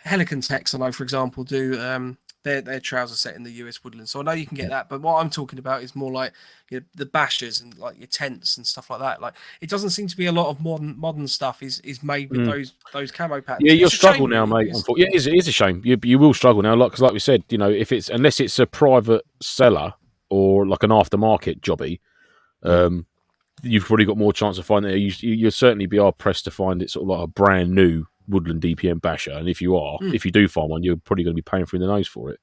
Helican Techs, I know, for example, do their trouser set in the US woodland. So I know you can get that. But what I'm talking about is more like the bashers and like your tents and stuff like that. Like it doesn't seem to be a lot of modern stuff is made with those camo patterns. Yeah, you'll struggle now, mate. Yeah, it is a shame. You will struggle now, because like we said, if unless it's a private seller or like an aftermarket jobby, you've probably got more chance of finding it. You'll certainly be hard pressed to find it sort of like a brand new woodland DPM basher. And if you do find one, you're probably going to be paying through the nose for it.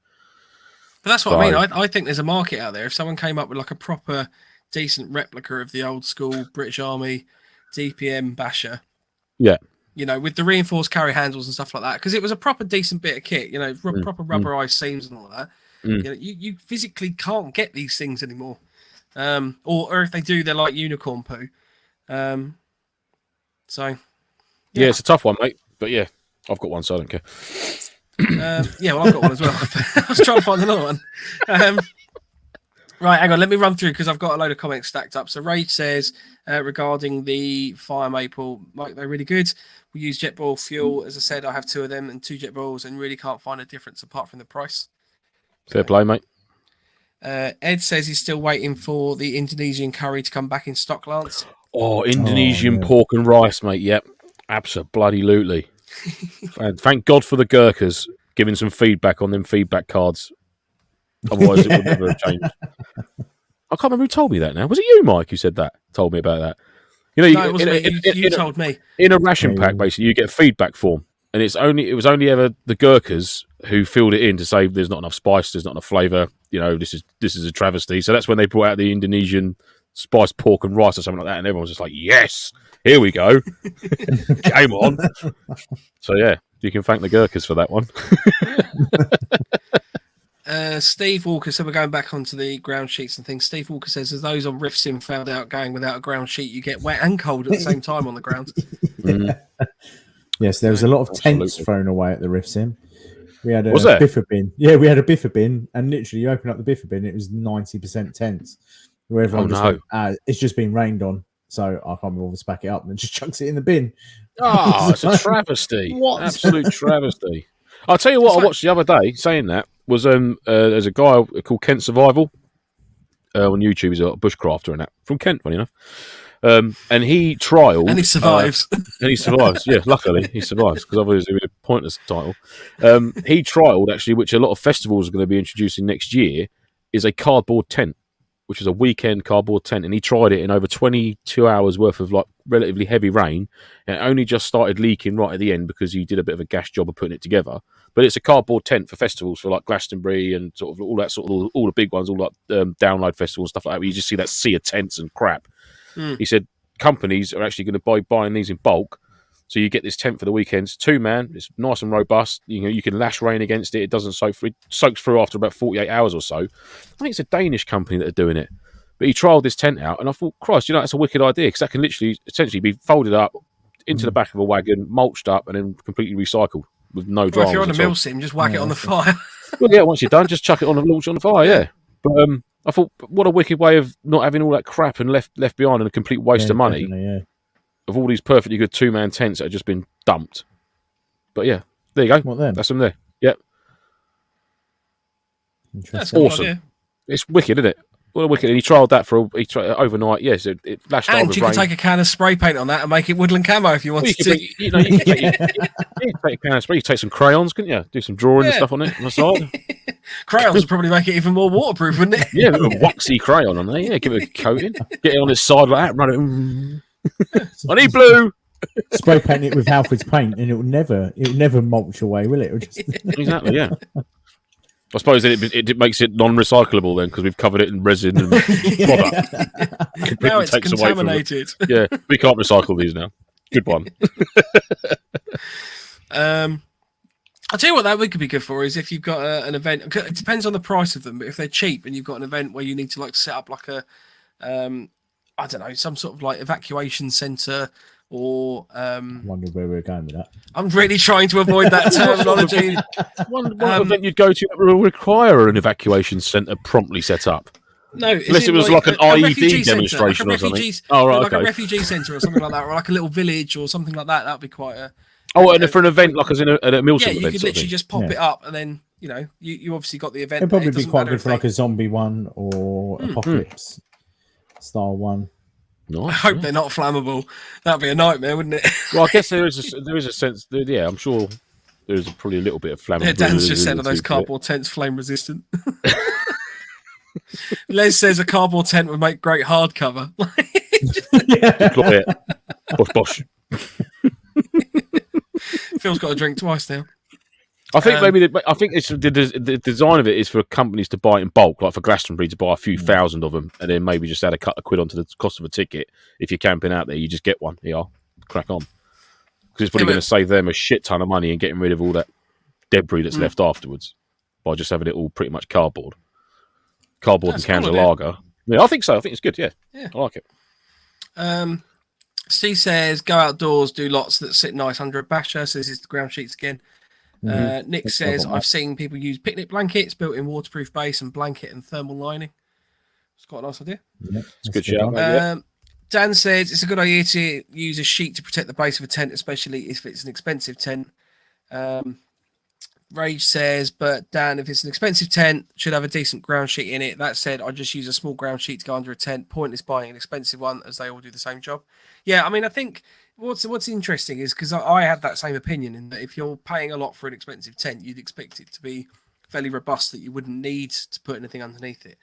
But that's what I mean. I think there's a market out there. If someone came up with like a proper decent replica of the old school British Army DPM basher, with the reinforced carry handles and stuff like that, because it was a proper decent bit of kit, proper rubberized seams and all that. You physically can't get these things anymore, or if they do, they're like unicorn poo. So it's a tough one, mate. But yeah, I've got one, so I don't care. Well, I've got one as well. I was trying to find another one. Right, hang on. Let me run through because I've got a load of comments stacked up. So Rage says regarding the Fire Maple, Mike, they're really good. We use jet ball fuel. As I said, I have 2 of them and 2 jet balls, and really can't find a difference apart from the price. Fair play, mate. Ed says he's still waiting for the Indonesian curry to come back in stock, Lance. Oh, Indonesian pork and rice, mate. Yep, absolutely. And thank God for the Gurkhas giving some feedback on them feedback cards. Otherwise, it would never have changed. I can't remember who told me that now. Was it you, Mike, who said that? Told me about that. No, it wasn't me. You told me. In a ration pack, basically, you get a feedback form. And it was only ever the Gurkhas who filled it in to say there's not enough spice, there's not enough flavour, this is a travesty. So that's when they brought out the Indonesian spiced pork and rice or something like that, and everyone was just like, yes, here we go. Game on. So yeah, you can thank the Gurkhas for that one. Steve Walker, so we're going back onto the ground sheets and things. Steve Walker says, as those on RiffSim found out, going without a ground sheet, you get wet and cold at the same time on the ground. Yes, there was a lot of tents thrown away at the RiffSim. We had a Was there? biffa bin. Yeah, we had a biffa bin, and literally you open up the biffa bin, it was 90% tents. Where everyone it's just been rained on, so I can't be bothered to back it up, and then just chucks it in the bin. Oh, it's a travesty. What? Absolute travesty. I'll tell you what, I watched the other day, saying that, was there's a guy called Kent Survival on YouTube. He's a bushcrafter and that, from Kent, funny enough. And he trialled... And he survives. Yeah, luckily he survives, because otherwise it would be a pointless title. He trialled, actually, which a lot of festivals are going to be introducing next year, is a cardboard tent, which is a weekend cardboard tent. And he tried it in over 22 hours worth of like relatively heavy rain. And it only just started leaking right at the end because he did a bit of a gas job of putting it together. But it's a cardboard tent for festivals, for like Glastonbury and sort of all that sort of all the big ones, all like download festivals, stuff like that, where you just see that sea of tents and crap. He said companies are actually going to be buying these in bulk. So you get this tent for the weekends, 2-man, it's nice and robust. You can lash rain against it. It doesn't soak through. It soaks through after about 48 hours or so. I think it's a Danish company that are doing it. But he trialled this tent out, and I thought, Christ, that's a wicked idea, because that can literally, essentially be folded up into the back of a wagon, mulched up, and then completely recycled with no drama. If you're on a MilSim, just whack it on the fire. Well, yeah, once you're done, just chuck it on and launch it on the fire, yeah. But I thought, what a wicked way of not having all that crap and left behind, and a complete waste of money. Of all these perfectly good 2-man tents that have just been dumped. But yeah, there you go. What then? That's them there. Yep. Interesting. Awesome. It's wicked, isn't it? Well, wicked. And he trialled that for overnight. Yes, it lashed And over you rain. can take a can of spray paint on that and make it woodland camo if you Well, wanted you to. could, you know, you could take, you could take a can of spray. You could take some crayons, couldn't you? Do some drawing and Yeah. stuff on it on the side. Crayons would probably make it even more waterproof, wouldn't it? Yeah, a little waxy crayon on there. Yeah, give it a coating. Get it on its side like that. Run it. I need blue. Spray paint it with Halford's paint, and it'll never mulch away, will it? It'll just... Exactly. Yeah. I suppose it makes it non-recyclable then because we've covered it in resin and product. Now it's takes away from it. contaminated. Yeah, we can't recycle these now. Good one. I'll tell you what that would be good for is if you've got an event. It depends on the price of them, but if they're cheap and you've got an event where you need to like set up like a, I don't know, some sort of like evacuation center or. I wonder where we're going with that. I'm really trying to avoid that terminology. One event you'd go to that will require an evacuation centre promptly set up. No, unless it was like an IED demonstration or something. Oh, right, like okay. a refugee centre or something like that, or like a little village or something like that. That'd be quite a. Oh, and for an event like as in a MilSim yeah, event. you could literally just pop it up, and then you obviously got the event. It'd probably it be doesn't quite matter good for like a zombie one or apocalypse style one. Nice, I hope they're not flammable. That'd be a nightmare, wouldn't it? Well, I guess there is a sense. Yeah, I'm sure there is probably a little bit of flammability. Yeah, Dan's just said, are those cardboard tents flame resistant? Les says a cardboard tent would make great hardcover. Deploy it. Bosh, bosh. Phil's got to drink twice now. I think it's the design of it is for companies to buy it in bulk, like for Glastonbury to buy a few thousand of them, and then maybe just add a couple of quid onto the cost of a ticket. If you're camping out there, you just get one. Yeah, crack on, because it's probably going to save them a shit ton of money and getting rid of all that debris that's left afterwards by just having it all pretty much cardboard and cans of lager. Yeah, I think so. I think it's good. Yeah, I like it. Steve says, go outdoors, do lots that sit nice under a basher. So this is the ground sheets again. Nick says, I've seen people use picnic blankets built in waterproof base and blanket and thermal lining. It's quite a nice idea. Yeah, it's a good shout. Dan says, it's a good idea to use a sheet to protect the base of a tent, especially if it's an expensive tent. Rage says, but Dan, if it's an expensive tent, should have a decent ground sheet in it. That said, I just use a small ground sheet to go under a tent. Pointless buying an expensive one as they all do the same job. Yeah, I mean, I think what's interesting is because I had that same opinion in that if you're paying a lot for an expensive tent, you'd expect it to be fairly robust, that you wouldn't need to put anything underneath it.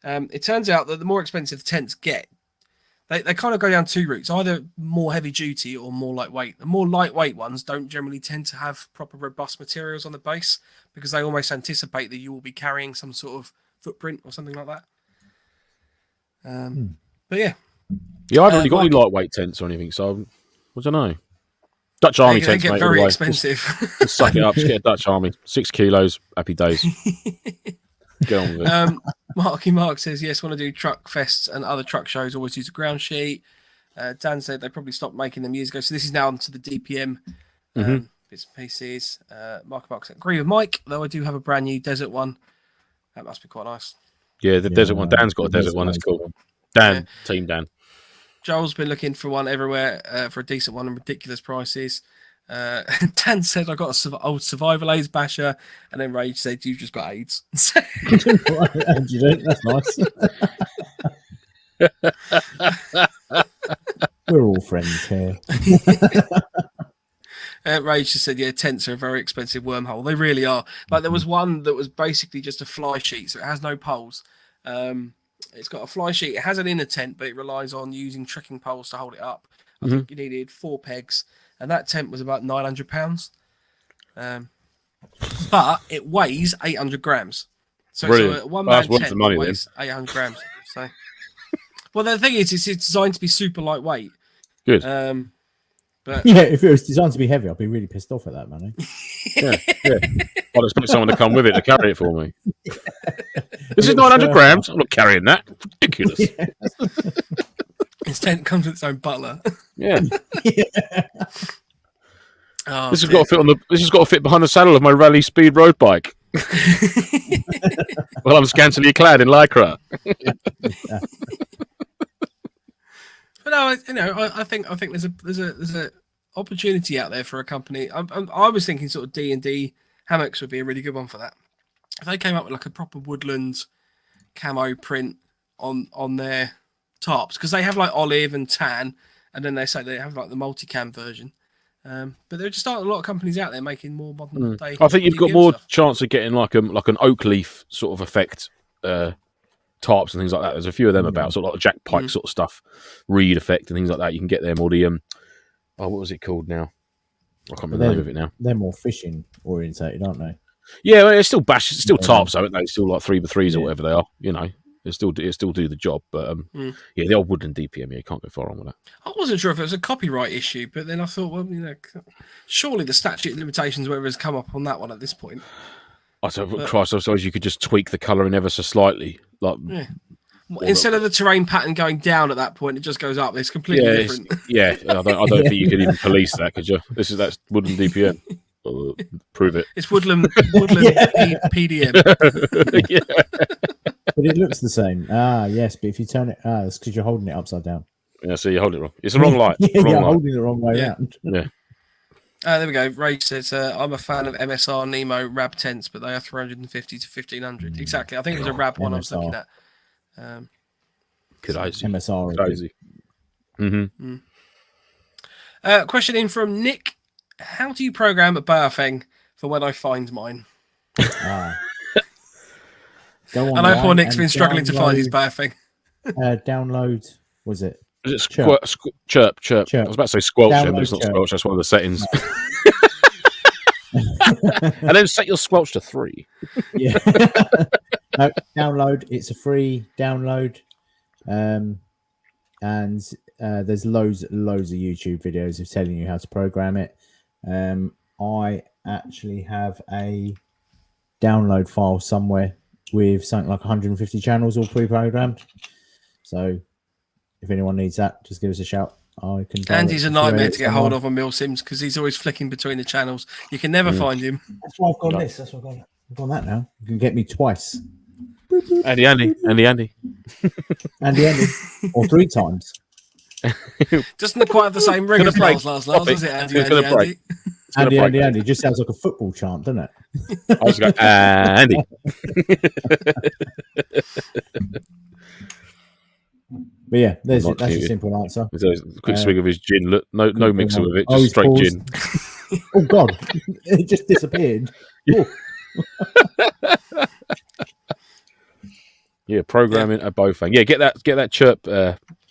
It turns out that the more expensive tents get, they kind of go down two routes, either more heavy duty or more lightweight. The more lightweight ones don't generally tend to have proper robust materials on the base because they almost anticipate that you will be carrying some sort of footprint or something like that. But yeah. Yeah, I haven't really got any lightweight tents or anything, so I don't know. Dutch Army tents, get mate. very expensive. Just suck it up. Just get a Dutch Army. 6 kilos. Happy days. Get on with it. Marky Mark says, yes, want to do truck fests and other truck shows, always use a ground sheet. Dan said they probably stopped making them years ago. So this is now onto the DPM bits and pieces. Marky Mark said, agree with Mike, though I do have a brand new desert one. That must be quite nice. Yeah, the desert one. Dan's got a desert one. That's cool. Dan, Team Dan. Joel's been looking for one everywhere for a decent one and ridiculous prices. Dan said, I got an old survival AIDS basher, and then Rage said, you've just got AIDS. That's nice. We're all friends here. Rage just said, yeah, tents are a very expensive wormhole. They really are. Like there was one that was basically just a fly sheet, so it has no poles. It's got a fly sheet. It has an inner tent, but it relies on using trekking poles to hold it up. I think you needed 4 pegs, and that tent was about £900. But it weighs 800 grams. So it's a one-man tent that weighs 800 grams. So, well, the thing is, it's designed to be super lightweight. Good. But yeah, if it was designed to be heavy, I'd be really pissed off at that, man. Yeah. I'd expect someone to come with it to carry it for me. This is 900 grams. I'm not carrying that. Ridiculous. Yeah. His tent comes with its own butler. Yeah. Oh, this has got to fit This has got to fit behind the saddle of my rally speed road bike. Well, I'm scantily clad in lycra. But no, I think there's a opportunity out there for a company. I was thinking sort of D&D hammocks would be a really good one for that. If they came up with like a proper woodland camo print on their tarps, because they have like olive and tan, and then they say they have like the multicam version. But there just aren't a lot of companies out there making more modern day. I think you've got DPM more stuff. chance of getting like an oak leaf sort of effect tarps and things like that. There's a few of them about, sort of like Jack Pike sort of stuff, reed effect and things like that. You can get them, or the what was it called now? I can't remember the name of it now. They're more fishing orientated, aren't they? Yeah, well, it's still tarps, aren't they? It's still like 3x3s or whatever they are. You know, it still do the job. But yeah, the old woodland DPM, you can't go far wrong with that. I wasn't sure if it was a copyright issue, but then I thought, well, surely the statute of limitations, whatever, has come up on that one at this point. I suppose you could just tweak the colouring ever so slightly, like. Yeah. Instead of the terrain pattern going down at that point, it just goes up. It's completely different. I don't think you could even police that, could you? That's woodland DPM. Prove it. It's woodland PDM. Yeah. But it looks the same. Yes, but if you turn it, it's because you're holding it upside down. Yeah, so you hold it wrong. It's the wrong light. You're holding it the wrong way around. Yeah. There we go. Ray says, I'm a fan of MSR Nemo Rab tents, but they are 350 to 1500. Exactly. I think it was a Rab one I was looking at. Crazy. MSR. Crazy. Question in from Nick. How do you program a Bafeng for when I find mine? Go on, I know poor Nick's been struggling to find his Bafeng. Download, was it? Is it chirp? Chirp. I was about to say squelch, but it's not squelch. That's one of the settings. And then set your squelch to 3. Yeah. No, download. It's a free download. And there's loads of YouTube videos of telling you how to program it. I actually have a download file somewhere with something like 150 channels all pre-programmed. So if anyone needs that, just give us a shout. I can. Andy's a nightmare to get hold of on MilSims because he's always flicking between the channels. You can never find him. That's why I've got this. That's why I've got that now. You can get me twice. Andy. Or 3 times. Doesn't quite have the same ring as Lars, does it, Andy? Just sounds like a football chant, doesn't it? I was going, Andy. But yeah, that's a simple answer. There's a quick swig of his gin. Look, no mixer with it, just straight gin. Oh God, it just disappeared. Yeah, programming a Bafeng. Yeah, get that chirp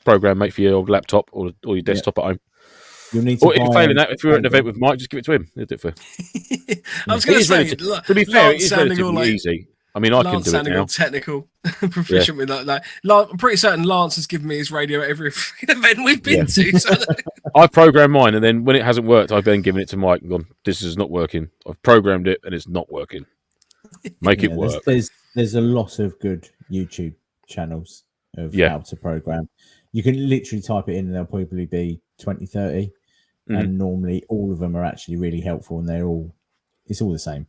program, mate, for your old laptop or your desktop at home. You'll need to. Or if you're failing that, if you're at an event with Mike, just give it to him. He'll do it for you. I was going to say, to be fair, it is relatively easy. I mean, I can do it now. Technical, proficient with that. I'm pretty certain Lance has given me his radio at every event we've been to. So. I program mine, and then when it hasn't worked, I've then given it to Mike and gone, "This is not working. I've programmed it, and it's not working. Make it work." There's a lot of good YouTube channels of how to program. You can literally type it in, and there'll probably be 20, 30. And normally all of them are actually really helpful, and it's all the same.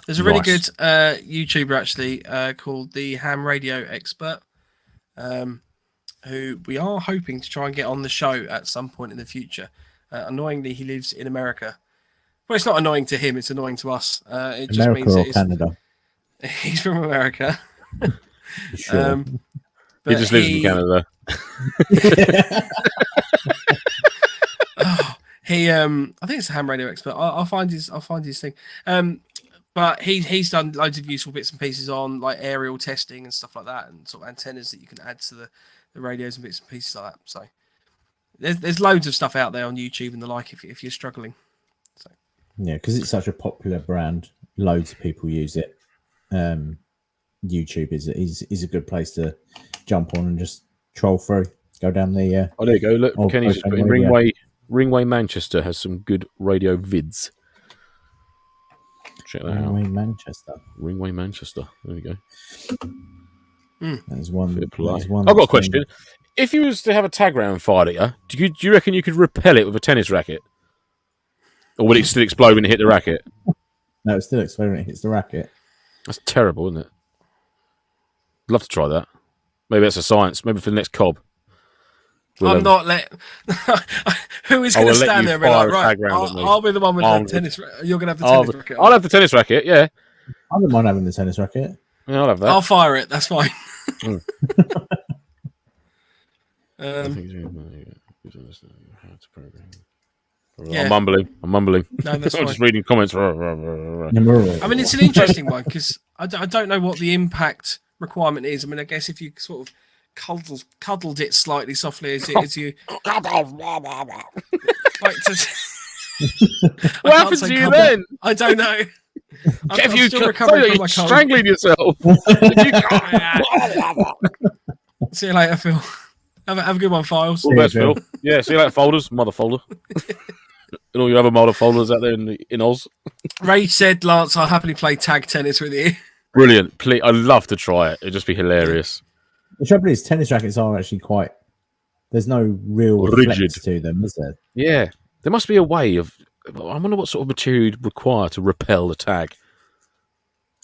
There's a really good YouTuber actually called the Ham Radio Expert, who we are hoping to try and get on the show at some point in the future. Annoyingly, he lives in America. Well, it's not annoying to him; it's annoying to us. It just means or Canada. He's from America. Sure. He just lives in Canada. I think it's a Ham Radio Expert. I'll find his thing. But he's done loads of useful bits and pieces on like aerial testing and stuff like that, and sort of antennas that you can add to the radios and bits and pieces like that. So there's loads of stuff out there on YouTube and the like if you're struggling. So yeah, because it's such a popular brand, loads of people use it. YouTube is a good place to jump on and just troll through. Go down the. Oh, there you go. Look, Kenny's just put in Ringway Manchester has some good radio vids. Check that out. Ringway Manchester. There we go. There's one. I've got a question. If you was to have a tag round fired at you, do you reckon you could repel it with a tennis racket? Or would it still explode when it hit the racket? No, it's still exploding when it hits the racket. That's terrible, isn't it? I'd love to try that. Maybe that's a science. Maybe for the next cob. I'm not letting. Who is going to stand there and be like, right, I'll be the one with the tennis racket. You're going to have the tennis racket. I'll have the tennis racket, yeah. I don't mind having the tennis racket. Yeah, I'll have that. I'll fire it. That's fine. Mm. Yeah. I'm mumbling. No, that's I'm fine. just reading comments. I mean, it's an interesting one because I don't know what the impact requirement is. I mean, I guess if you sort of cuddled it slightly softly as you like to. What happens to you then? I don't know. If I'm you still recovering from my cold. strangling yourself. See you later, Phil. Have a good one, Files. All the best, Phil. Yeah, see you later, folders, mother folder. And all your other mother folders out there in Oz. Ray said, Lance, I'll happily play tag tennis with you. Brilliant. Please, I'd love to try it. It'd just be hilarious. The trouble is, tennis rackets are actually quite. There's no real Rigid flex to them, is there? Yeah. There must be a way of. I wonder what sort of material you'd require to repel the tag.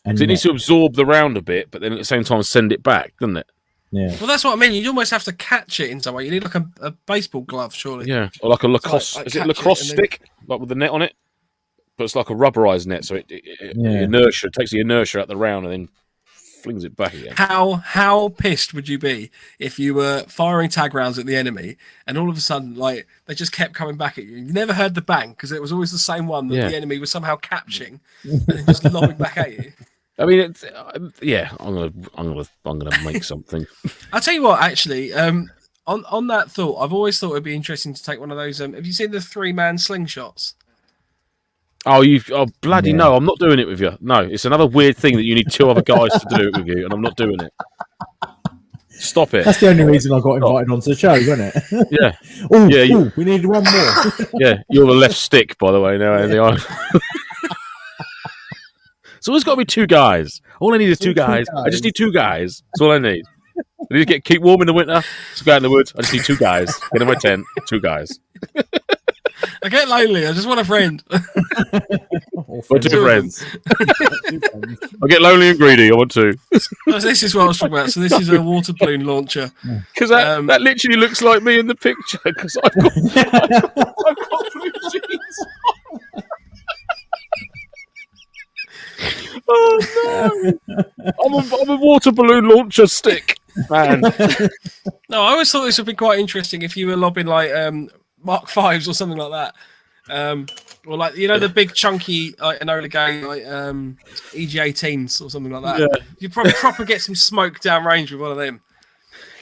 And It needs to absorb the round a bit, but then at the same time send it back, doesn't it? Yeah. Well, that's what I mean. You almost have to catch it in some way. You need like a baseball glove, surely. Yeah. Or like a lacrosse. like is it catch lacrosse it and then- stick? Like with the net on it? But it's like a rubberized net, so it inertia takes the inertia out the round and then flings it back again. How pissed would you be if you were firing tag rounds at the enemy and all of a sudden, like, they just kept coming back at you? You never heard the bang because it was always the same one that the enemy was somehow catching and then just lobbing back at you. I mean, it's, I'm gonna make something. I'll tell you what, actually, on that thought, I've always thought it'd be interesting to take one of those. Have you seen the 3-man slingshots? Bloody no! I'm not doing it with you. No, it's another weird thing that you need 2 other guys to do it with you, and I'm not doing it. Stop it. That's the only reason I got invited onto the show, wasn't it? Yeah. We needed one more. Yeah, you're the left stick, by the way. Now, Andy. So there's got to be 2 guys. All I need is 2 guys. I just need 2 guys. That's all I need. I need to keep warm in the winter. So go out in the woods. I just need 2 guys. Get in my tent. 2 guys. I get lonely. I just want a friend. Or 2 friends. I get lonely and greedy. I want 2. This is what I was talking about. So this is a water balloon launcher. Because that literally looks like me in the picture. Because I've got blue jeans. Oh no! I'm a water balloon launcher stick, man. No, I always thought this would be quite interesting if you were lobbing like Mark 5s or something like that. Or like, you know, the big chunky like Enola Gay like EG18s or something like that. Yeah. You probably proper get some smoke down range with one of them.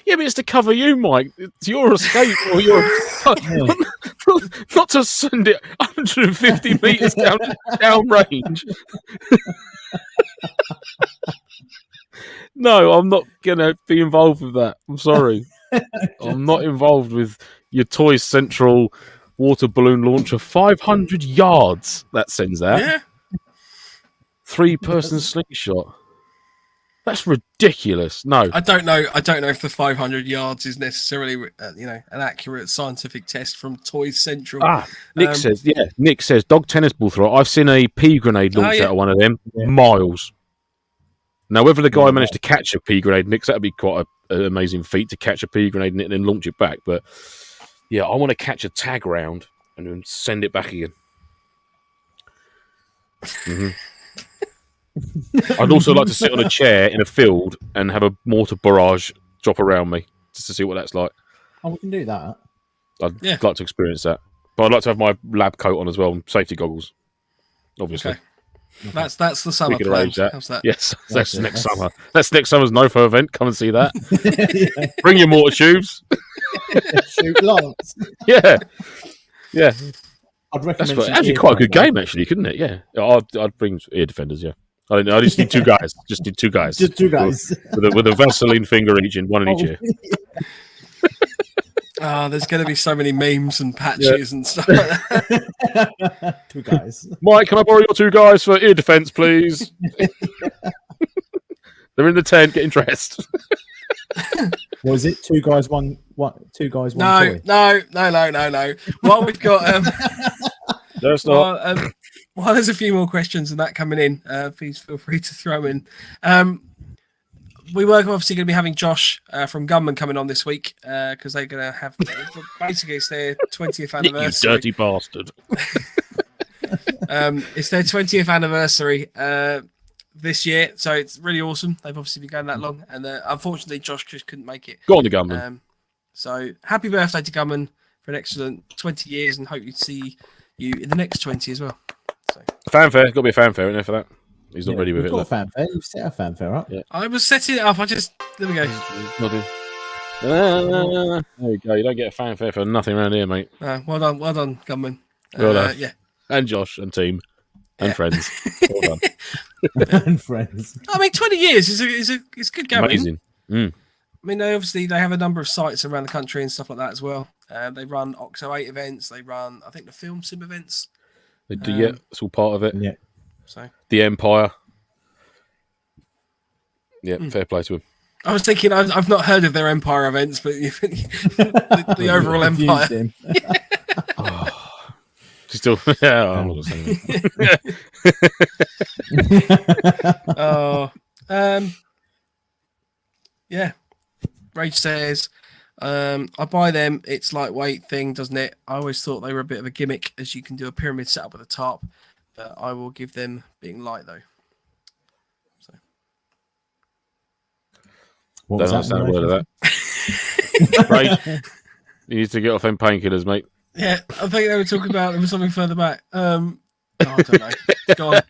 Yeah, but it's to cover you, Mike. It's your escape, or your not to send it 150 meters down range. No, I'm not gonna be involved with that. I'm sorry. I'm not involved with your Toy Central water balloon launcher. 500 yards that sends that. Yeah. 3-person slingshot. That's ridiculous. No, I don't know if the 500 yards is necessarily an accurate scientific test from Toys Central. Nick says dog tennis ball throw. I've seen a pea grenade launch out of one of them miles. Now, whether the guy managed to catch a pea grenade, Nick, that'd be quite an amazing feat to catch a pea grenade and then launch it back. But yeah, I want to catch a tag round and then send it back again. Mm-hmm. I'd also like to sit on a chair in a field and have a mortar barrage drop around me just to see what that's like. Oh, we can do that. I'd like to experience that. But I'd like to have my lab coat on as well and safety goggles, obviously. Okay. That's the summer We can plan. arrange that. How's that? Yes, that's next summer. That's next summer's NoFo event. Come and see that. Bring your mortar tubes. Shoot Lance. Yeah. I'd That's recommend actually quite a good game, actually, couldn't it? Yeah. I'd bring ear defenders, yeah. I just need 2 guys. Just need 2 guys. Just 2 guys. With a Vaseline finger each and one in each ear. There's going to be so many memes and patches and stuff like that. 2 guys. Mike, can I borrow your 2 guys for ear defense, please? They're in the tent getting dressed. Was it 2 guys, one 2 guys, one No. While we've got That's not. while there's a few more questions and that coming in, please feel free to throw in. We were obviously going to be having Josh from Gunman coming on this week because they're going to have basically it's their 20th anniversary. You dirty bastard. It's their 20th anniversary. this year, so it's really awesome. They've obviously been going that long, and unfortunately, Josh just couldn't make it. Go on, the gunman. So happy birthday to Gunman for an excellent 20 years, and hope to see you in the next 20 as well. So Fanfare, got to be a fanfare in there for that. He's not ready with it. Got a fanfare. You've set a fanfare up. Yeah. I was setting it up. There we go. There we go. You don't get a fanfare for nothing around here, mate. Well done, Gunman. Well done. Yeah, and Josh and team and friends. Well done. And friends. I mean, 20 years is good going. Amazing. I mean, obviously they have a number of sites around the country and stuff like that as well. They run Oxo 8 events. They run, I think, the MilSim events. They do, yeah. It's all part of it. Yeah. So the Empire. Yeah, fair play to him. I was thinking, I've not heard of their Empire events, but the overall Empire. She's still, yeah. I'm not gonna say yeah. Rage says, I buy them. It's lightweight thing, doesn't it? I always thought they were a bit of a gimmick, as you can do a pyramid setup with a tarp. But I will give them being light though. So. What Don't understand a word of that. Right. You need to get off them painkillers, mate. Yeah, I think they were talking about there was something further back. I don't know. It's gone.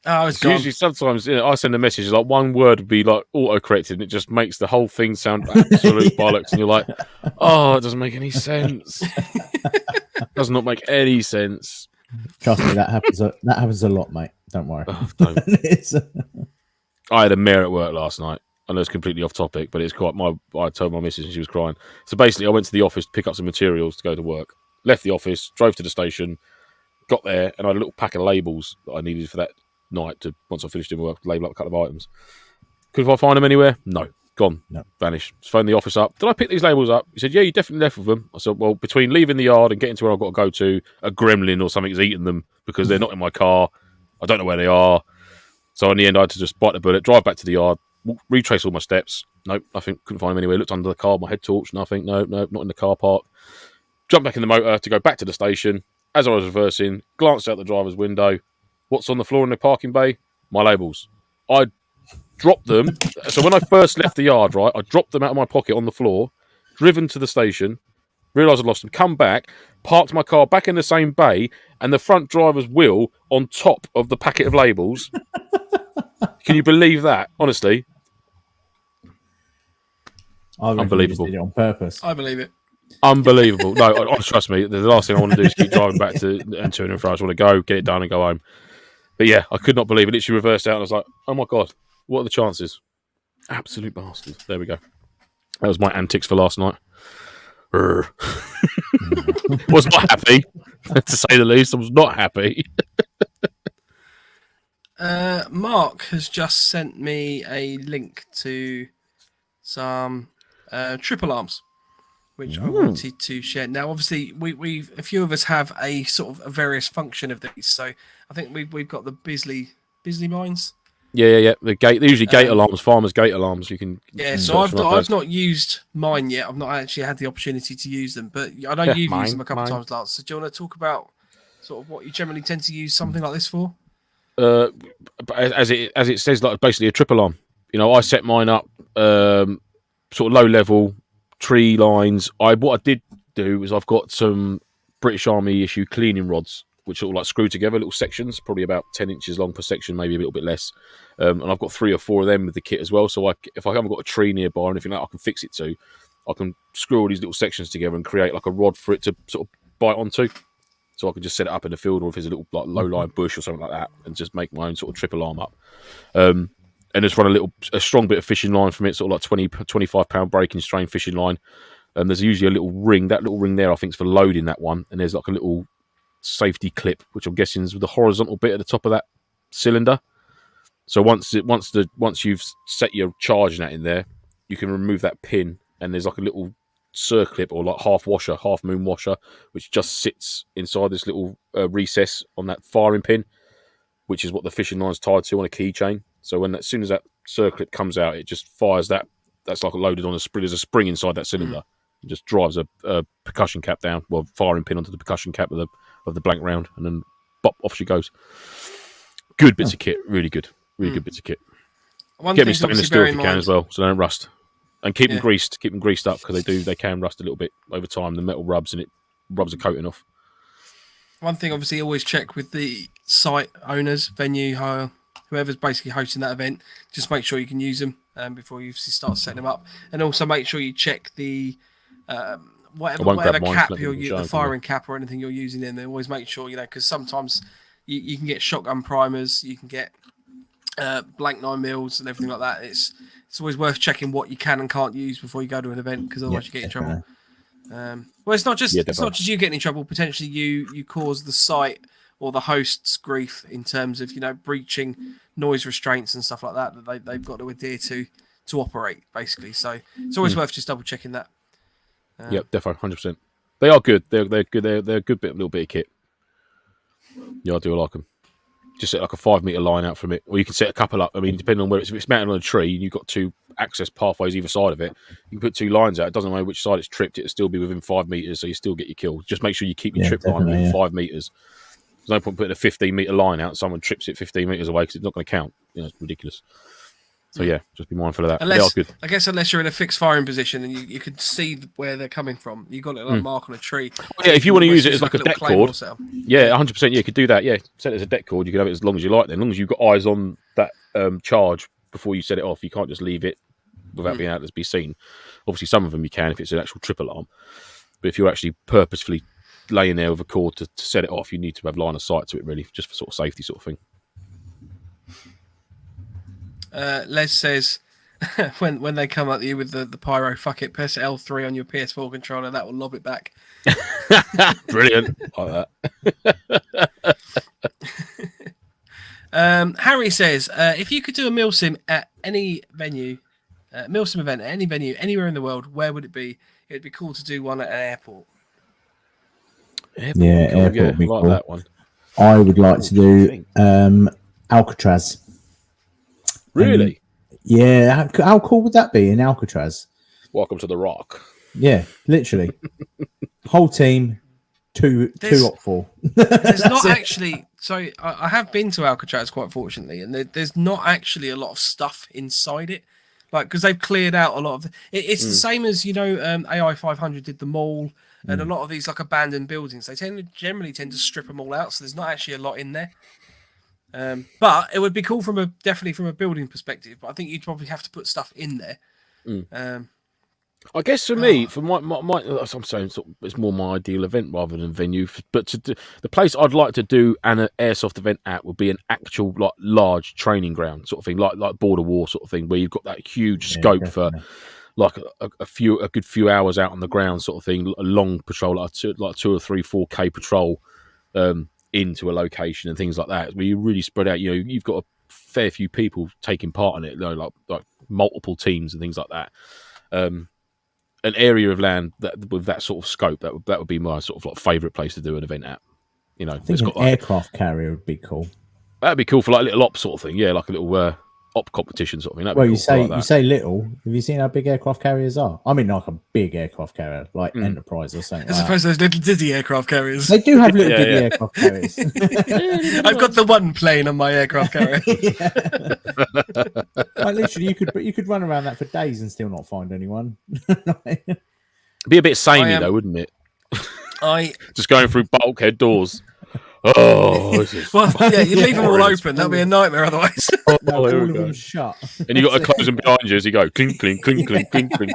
Oh, it's gone. Usually, sometimes I send a message like one word would be like auto-corrected, and it just makes the whole thing sound absolute bollocks. And you're like, "Oh, it doesn't make any sense. Does not make any sense." Trust me, that happens a lot, mate. Don't worry. Oh, don't. I had a mare at work last night. I know it's completely off topic, but it's quite I told my missus and she was crying. So basically, I went to the office to pick up some materials to go to work. Left the office, drove to the station, got there, and I had a little pack of labels that I needed for that night to, once I finished doing work, label up a couple of items. Could I find them anywhere? No. Gone. No. Vanished. Just phoned the office up. Did I pick these labels up? He said, yeah, you definitely left with them. I said, well, between leaving the yard and getting to where I've got to go to, a gremlin or something's eaten them because they're not in my car. I don't know where they are. So in the end, I had to just bite the bullet, drive back to the yard, retrace all my steps. Nope, nothing. Couldn't find them anywhere. Looked under the car, my head torch, nothing. No, not in the car park. Jumped back in the motor to go back to the station. As I was reversing, glanced out the driver's window. What's on the floor in the parking bay? My labels. I dropped them. So when I first left the yard, right, I dropped them out of my pocket on the floor, driven to the station, realised I'd lost them, come back, parked my car back in the same bay, and the front driver's wheel on top of the packet of labels. Can you believe that? Honestly. Unbelievable. Did it on purpose. I believe it. Unbelievable. No, trust me, the last thing I want to do is keep driving back to and to and fro. I just want to go, get it done and go home. But yeah, I could not believe it. Literally reversed out and I was like, oh my God, what are the chances? Absolute bastards. There we go. That was my antics for last night. Was not happy, to say the least. I was not happy. Mark has just sent me a link to some triple arms, which I wanted to share. Now, obviously, we've a few of us have a sort of a various function of these. So I think we've got the Bisley mines. Yeah. They're usually gate alarms, farmers' gate alarms. You can. Yeah, so I've not used mine yet. I've not actually had the opportunity to use them, but I know you've used them a couple of times, Lance. So do you want to talk about sort of what you generally tend to use something like this for? As it says, like basically a triple arm. You know, I set mine up sort of low level tree lines. What I did do is I've got some British Army issue cleaning rods, which sort of like screw together little sections, probably about 10 inches long per section, maybe a little bit less. And I've got 3 or 4 of them with the kit as well. So if I haven't got a tree nearby or anything like that, I can fix it to. I can screw all these little sections together and create like a rod for it to sort of bite onto. So I can just set it up in the field, or if there's a little like low-lying bush or something like that, and just make my own sort of triple arm up. And just run a strong bit of fishing line from it, sort of like 25-pound breaking strain fishing line. And there's usually a little ring. That little ring there, I think, is for loading that one. And there's like a little safety clip, which I'm guessing is with the horizontal bit at the top of that cylinder. So once you've set your charge net in there, you can remove that pin, and there's like a little circlip or like half moon washer, which just sits inside this little recess on that firing pin, which is what the fishing line's tied to on a keychain. So as soon as that circlip comes out, it just fires that. That's like loaded on a spring. There's a spring inside that cylinder. It just drives a percussion cap down, firing pin onto the percussion cap of the blank round, and then bop, off she goes. Good bits of kit, really good bits of kit. One Get me thing to stainless obviously steel bear if in you can mind. as well, so they don't rust. And keep them Yeah. greased. Keep them greased up because they can rust a little bit over time. The metal rubs and it rubs a coating off. One thing, obviously, always check with the site owners, venue, whoever's basically hosting that event. Just make sure you can use them before you start setting them up, and also make sure you check the whatever mine, cap let you're people show the them, firing cap or anything you're using in there. Always make sure because sometimes you can get shotgun primers, you can get blank 9mm and everything like that. It's always worth checking what you can and can't use before you go to an event because otherwise you get in trouble. Well, it's not just you getting in trouble. Potentially, you cause the site or the host's grief in terms of breaching noise restraints and stuff like that they've got to adhere to operate basically. So it's always worth just double checking that. Yep, definitely, 100%. They are good. They're good. They're a good little bit of kit. Yeah, I do like them. Just set like a 5 meter line out from it, or you can set a couple up. I mean, depending on where if it's mounted on a tree and you've got 2 access pathways either side of it, you can put 2 lines out. It doesn't matter which side it's tripped; it'll still be within 5 meters, so you still get your kill. Just make sure you keep your trip line within 5 meters. There's no point putting a 15 meter line out. Someone trips it 15 meters away because it's not going to count. It's ridiculous. So yeah, just be mindful of that. They are good. I guess unless you're in a fixed firing position and you can see where they're coming from, you've got it like mark on a tree. Yeah, if you want to use it as like a deck cord, yeah, 100%. Yeah, you could do that. Yeah, set it as a deck cord. You can have it as long as you like. Then, as long as you've got eyes on that charge before you set it off, you can't just leave it without being able to be seen. Obviously, some of them you can if it's an actual trip alarm. But if you're actually purposefully laying there with a cord to set it off, you need to have line of sight to it, really, just for sort of safety sort of thing. Les says, when they come at you with the pyro, fuck it, press L3 on your PS4 controller, that will lob it back. Brilliant. Like that. Harry says, if you could do a MilSim at any venue, MilSim event at any venue, anywhere in the world, where would it be? It'd be cool to do one at an airport. Airport would be like cool. That one. I would like to do Alcatraz. Really? Yeah. How cool would that be in Alcatraz? Welcome to the Rock. Yeah, literally. Whole team, two op 4. There's not actually. So I have been to Alcatraz quite fortunately, and there's not actually a lot of stuff inside it, like because they've cleared out a lot of. It's the same as AI 500 did the mall, and a lot of these like abandoned buildings. They generally tend to strip them all out, so there's not actually a lot in there. But it would be cool definitely from a building perspective. But I think you'd probably have to put stuff in there. I guess for me, for my I'm saying it's more my ideal event rather than venue. But the place I'd like to do an airsoft event at would be an actual like large training ground sort of thing, like border war sort of thing, where you've got that huge scope for like a good few hours out on the ground sort of thing, a long patrol, like 2 or 3, 4K patrol. Into a location and things like that, where you really spread out. You've got a fair few people taking part in it, like multiple teams and things like that. An area of land that with that sort of scope, that would be my sort of like favourite place to do an event at. I think an aircraft carrier would be cool. That'd be cool for like a little op sort of thing. Yeah, like a little op competition sort of thing. Well, you say little. Have you seen how big aircraft carriers are? I mean, like a big aircraft carrier, like Enterprise or something. As opposed to those little Dizzy aircraft carriers. They do have little Dizzy aircraft carriers. I've got the one plane on my aircraft carrier. Like literally, you could run around that for days and still not find anyone. Be a bit samey though, wouldn't it? Just going through bulkhead doors. Oh, you'd leave them all open. That'd be a nightmare otherwise. All of them shut. And you got to close them behind you as you go. Clink, clink, clink, clink, clink, clink.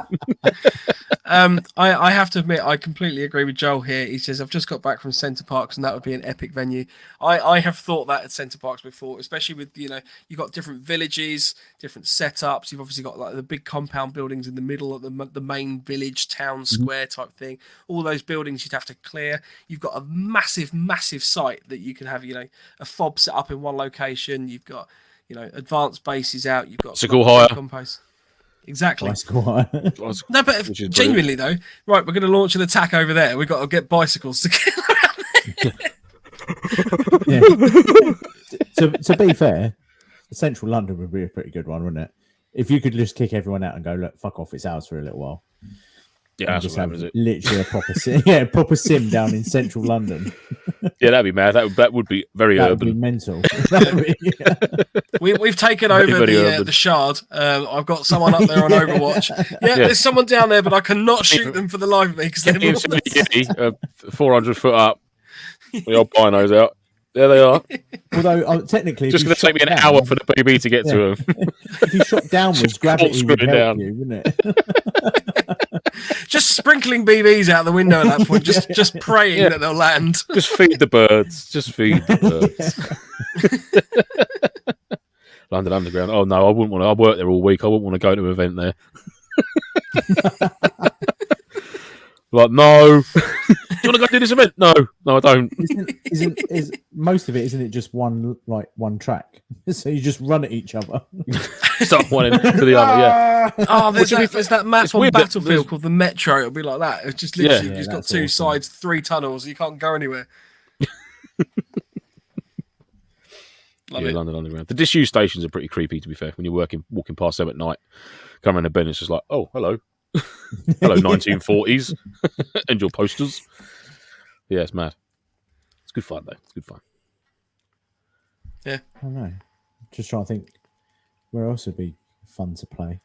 I have to admit, I completely agree with Joel here. He says, I've just got back from Centre Parks and that would be an epic venue. I have thought that at Centre Parks before, especially with, you've got different villages, different setups. You've obviously got like the big compound buildings in the middle of the main village, town square type thing. All those buildings you'd have to clear. You've got a massive, massive site that you can have, a fob set up in one location. You've got, advanced bases out. You've got Sickle hire. Compost. Exactly. No, but genuinely though, right, we're going to launch an attack over there. We've got to get bicycles to get around there. To be fair, Central London would be a pretty good one, wouldn't it? If you could just kick everyone out and go, look, fuck off, it's ours for a little while. Yeah, that's what happens. Literally a proper sim down in Central London. Yeah, that'd be mad. That would be very That would be urban. mental. That would be- We've taken Very, over very the urban. Shard. I've got someone up there on Overwatch. Yeah, there's someone down there, but I cannot shoot them for the life of me because they're Get more the 400 foot up. The old binos out. There they are. Although technically, Just if going you to take me shot an down- hour for the BB to get to them. If you shot downwards, Just gravity would corkscrewing help down. you, wouldn't it? just sprinkling BBs out the window at that point, just praying Yeah. that they'll land. Just feed the birds. Just feed the birds. London Underground. Oh no, I wouldn't want to. I work there all week. I wouldn't want to go to an event there. Like, no. Do you want to go do this event? No, I don't. Is most of it? Isn't it just one track? So you just run at each other. Start one end to the other. Yeah. Oh, there's that map it's on weird that Battlefield there's- called the Metro. It'll be like that. It's just literally Yeah, you've got that's two awesome. sides, 3 tunnels. You can't go anywhere. Love Yeah, it. London Underground. The disused stations are pretty creepy, to be fair. When you're walking past them at night, come around a bend, it's just like, oh, hello, hello, 1940s, and your posters. Yeah, it's mad. It's good fun though. It's good fun. I don't know. Just trying to think where else would be fun to play.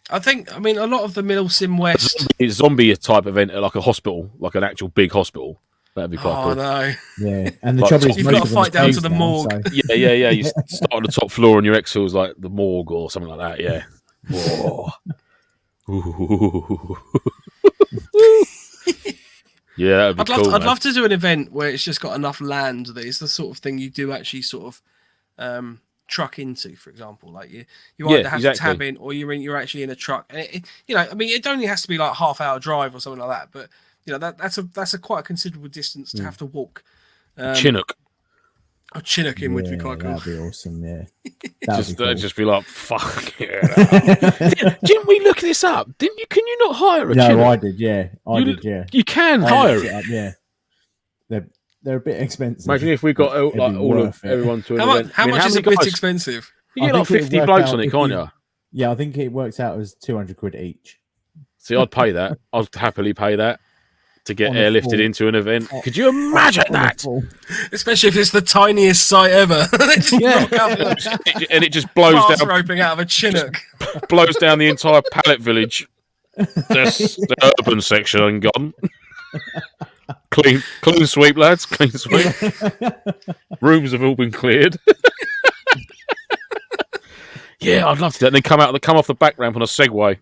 I mean, a lot of the MilSim West. Zombie type event at like a hospital, like an actual big hospital. That'd be quite Oh cool. no! Yeah, and the Like, trouble is, you've most got to of them fight down to closed the now, morgue. so- Yeah. You start on the top floor, and your exhal's like the morgue or something like that. Yeah. Whoa. Ooh. Yeah, that'd be cool. I'd man. love to do an event where it's just got enough land that it's the sort of thing you do actually sort of truck into. For example, like you Yeah, either have exactly. to tab in or you're actually in a truck. And I mean, it only has to be like half-hour drive or something like that. But that's a quite a considerable distance to have to walk. Chinook. Oh, Chinooking would be quite cool. That'd be awesome. Yeah, that'd Just, be cool. just be like, fuck yeah. Didn't we look this up? Didn't you? Can you not hire a No, Chinook? I did. Yeah, I You did. did- Yeah, You can I hire looked it. it up, yeah, they're a bit expensive. Imagine if we got It'd be like all of worth it. everyone to an How much? event. How I mean, much is a many bit guys- expensive? You I get like think it'd 50 work blokes out on it, if can't you- you? Yeah, I think it works out as £200 each. See, I'd pay that. I'd happily pay that to get On a airlifted full- into an event. Could you imagine that? Especially if it's the tiniest site ever. They just rock up with And it just blows fast down, roping out of a Chinook. blows down the entire pallet village. The urban section gone. Clean sweep, lads. Clean sweep. Rooms have all been cleared. Yeah, I'd love to do that. And then come off the back ramp on a Segway.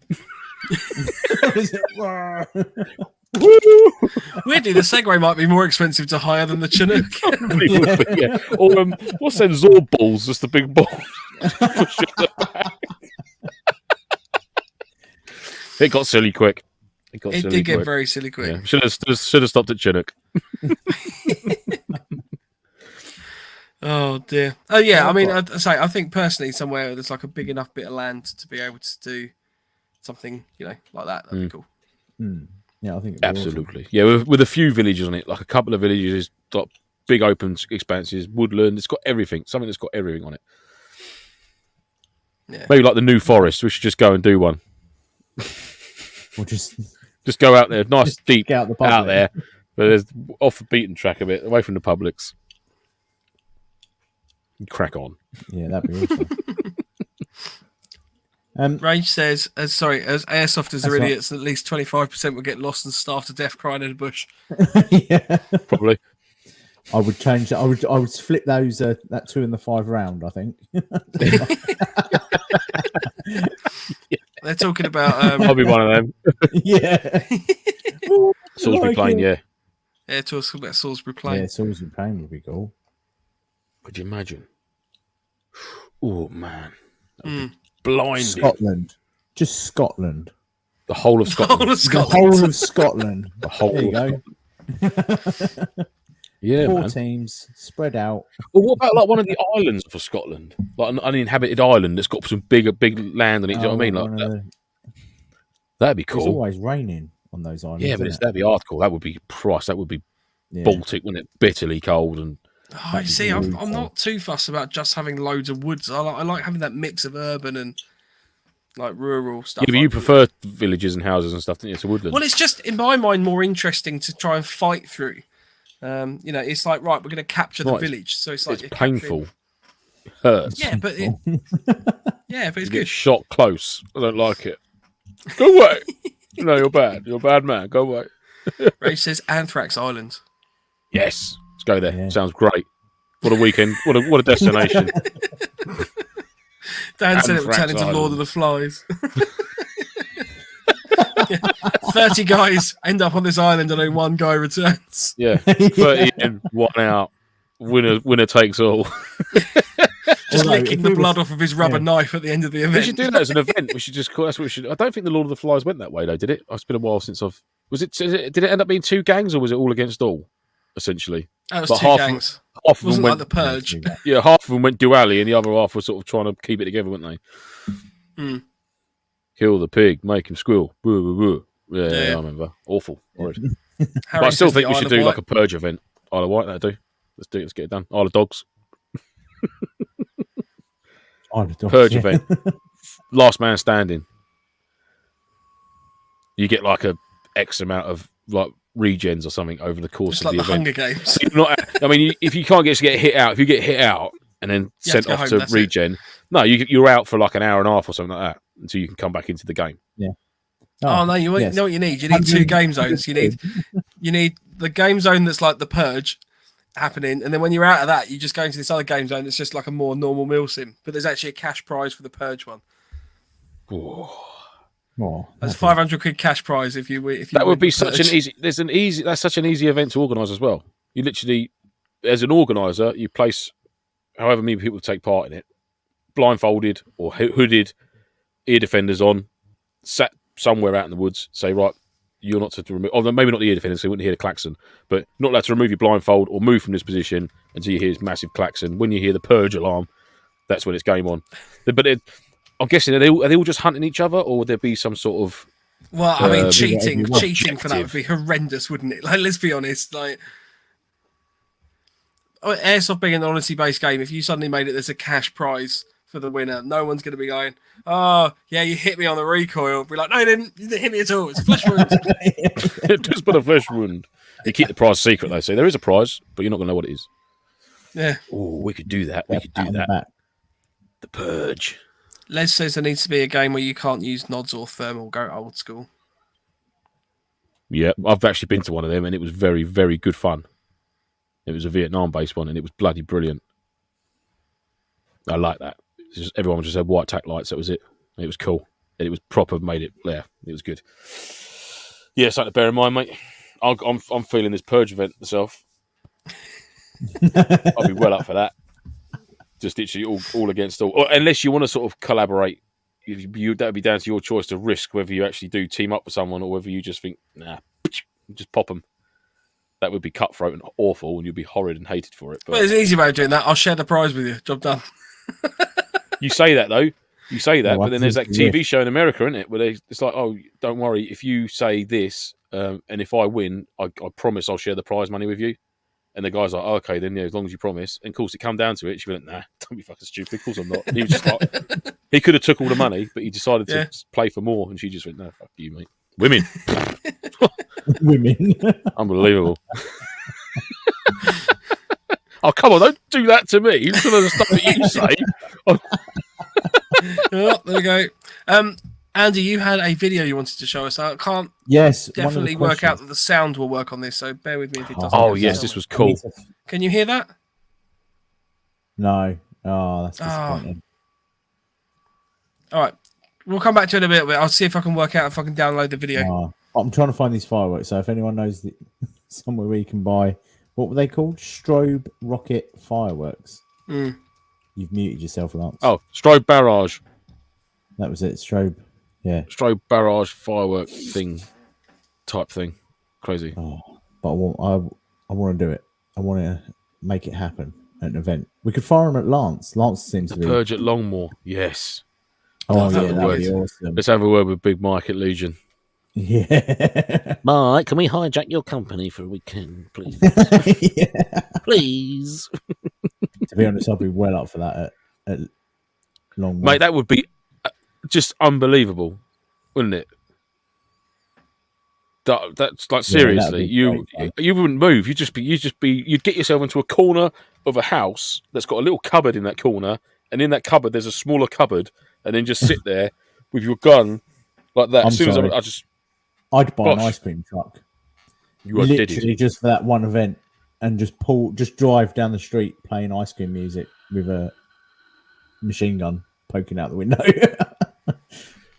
Weirdly, the Segway might be more expensive to hire than the Chinook. Probably would be, yeah. Or what's them Zorb balls? Just the big ball. Push it at the back. It got silly quick. It Did get very silly quick. Yeah. Should have stopped at Chinook. Oh dear. Oh yeah. I mean, I think personally, somewhere there's like a big enough bit of land to be able to do something, like that. That'd be cool. Yeah, I think it'd be awesome. Absolutely. Yeah, with a few villages on it, like a couple of villages, got big open expanses, woodland. It's got everything. Something that's got everything on it. Yeah. Maybe like the New Forest. We should just go and do one. Or just Just go out there, nice deep get out the public. out there, but there's off the beaten track a bit, away from the publics. Crack on. Yeah, that'd be awesome. Rage says, as airsofters That's are right. idiots, at least 25% will get lost and starve to death crying in a bush. Yeah, Probably. I would change that. I would flip those that 2 and the 5 round. I think. They're talking about I'll be one of them. Yeah. Salisbury like Plain, it. yeah. air tours about Salisbury Plain. Yeah, Salisbury Plain would be cool. Could you imagine? Oh, man. That'd be blinding. Scotland, just Scotland. The whole of Whole Scotland. of The Scotland. whole of Scotland. The whole There you of go. Scotland. Yeah, 4 man. teams spread out. Well, what about like one of the islands for Scotland? Like an uninhabited island that's got some big land on it. Do you know what I mean? Like that'd be It's cool. always raining on those islands. Yeah, but isn't that'd be hardcore. That would be price. That would be it? Baltic, wouldn't it? Bitterly cold and Oh, you That'd be see, I'm brutal. not too fussed about just having loads of woods. I like having that mix of urban and like rural stuff. yeah, but you prefer villages and houses and stuff, don't you? To woodland. Well, it's just in my mind more interesting to try and fight through It's like, right, we're going to capture the Right. village. So it's like It's you're painful. It hurts. Yeah, but you it's get good. shot close. I don't like it. Go away. No, you're bad. You're a bad man. Go away. Ray says Anthrax Island. Yes. Let's go there. Yeah. Sounds great. What a weekend. What a destination. Dan said it would Anthrax turn into Island. Lord of the Flies. 30 guys end up on this island and only one guy returns. Yeah. 30 in, 1 out. Winner takes all. Just Although, licking if the we blood was- off of his rubber knife at the end of the We event. should do that as an event. We should just call that's what we should. I don't think the Lord of the Flies went that way though, did it? It's been a while since I've. Did it end up being 2 gangs or was it all against all? Essentially, That was but 2 half gangs. half of them Wasn't went. like the Purge. Yeah, half of them went dually, and the other half were sort of trying to keep it together, weren't they? Hmm. Kill the pig, make him squeal. Boo, boo, boo. Yeah, Yeah. I remember. Awful. Horrid. Harry But I still says the think we Isle should of do Wight. like a purge event. Isle of Wight, that'd do. Let's do it. Let's get it done. Isle of Dogs. Purge event. Last man standing. You get like a X amount of like regens or something over the course Just of like the the event. Hunger Games. So you're not, I mean, if you can't get hit out, if you get hit out and then You sent have to go off home, to that's it. regen, no, you're out for like an hour and a half or something like that until you can come back into the game. Oh no, you yes. know what you need? You need 2 game zones. You need the game zone that's like the Purge happening, and then when you're out of that, you just go into this other game zone that's just like a more normal MilSim. But there's actually a cash prize for the Purge one. Ooh. Oh, There's a 500 quid cash prize if you win. That would win be the such Purge. an easy. That's such an easy event to organise as well. You literally, as an organiser, you place however many people take part in it, blindfolded or hooded, ear defenders on, sat somewhere out in the woods. Say, right, you're not to remove. Although maybe not the ear defenders, so you wouldn't hear the klaxon, but not allowed to remove your blindfold or move from this position until you hear this massive klaxon. When you hear the purge alarm, that's when it's game on. But I'm guessing are they all just hunting each other, or would there be some sort of Well, I mean, do cheating whatever you for that would be horrendous, wouldn't it? Like, let's be honest. Like, Airsoft being an honesty-based game, if you suddenly made it, there's a cash prize for the winner. No one's going to be going, "Oh, yeah, you hit me on the recoil." Be like, "No, you didn't hit me at all. It's a flesh wound." just put a flesh wound? You keep the prize secret, they say. There is a prize, but you're not going to know what it is. Yeah. Oh, we could do that. We could do that. Back. The purge. Les says there needs to be a game where you can't use nods or thermal. Go old school. Yeah, I've actually been to one of them, and it was very, very good fun. It was a Vietnam-based one, and it was bloody brilliant. I like that. Everyone just had white tack lights. That was it. It was cool. And it was proper. Made it. Yeah, it was good. Yeah, something to bear in mind, mate. I'm feeling this purge event myself. I'll be well up for that. Just literally all against all. Or unless you want to sort of collaborate, that would be down to your choice to risk whether you actually do team up with someone or whether you just think, nah, just pop them. That would be cutthroat and awful, and you'd be horrid and hated for it. But Well, there's an easy way of doing that. I'll share the prize with you. Job done. you say that though. You say that, Well, but then there's that that's TV show in America, isn't it? Where it's like, oh, don't worry. If you say this, and if I win, I promise I'll share the prize money with you. And the guy's like, oh, okay, then yeah, as long as you promise. And of course, it come down to it. She went, nah, don't be fucking stupid. Of course I'm not. And he was just like, he could have took all the money, but he decided to play for more. And she just went, no, fuck you, mate. Women, Women. unbelievable. Oh, come on, don't do that to me. Some of the stuff that you say. Oh, there we go. Andy, you had a video you wanted to show us. I can't Yes. definitely work out that the sound will work on this, so bear with me if it doesn't. Oh, go yes, sound. this was cool. Can you hear that? No. Oh, that's Oh. disappointing. All right. We'll come back to it in a bit. I'll see if I can work out if I can download the video. Oh, I'm trying to find these fireworks. So if anyone knows somewhere where you can buy, what were they called? Strobe rocket fireworks. Mm. You've muted yourself, Lance. Oh, strobe barrage. That was it. Strobe. Yeah. Strobe barrage firework thing type thing. Crazy. Oh, but I want to do it. I want to make it happen at an event. We could fire them at Lance. Lance seems The to be. Purge at Longmore. Yes. Oh, That yeah, would that'd work. be awesome. Let's have a word with Big Mike at Legion. Yeah. Mike, can we hijack your company for a weekend, please? Yeah. Please. To be honest, I'll be well up for that at Longmore. Mate, that would be just unbelievable, wouldn't it? That's like seriously, you wouldn't move. You'd get yourself into a corner of a house that's got a little cupboard in that corner, and in that cupboard there's a smaller cupboard, and then just sit there with your gun like that. As soon as I'd buy an Bosh. ice cream truck, you are literally dead. just for that one event, and just drive down the street playing ice cream music with a machine gun poking out the window.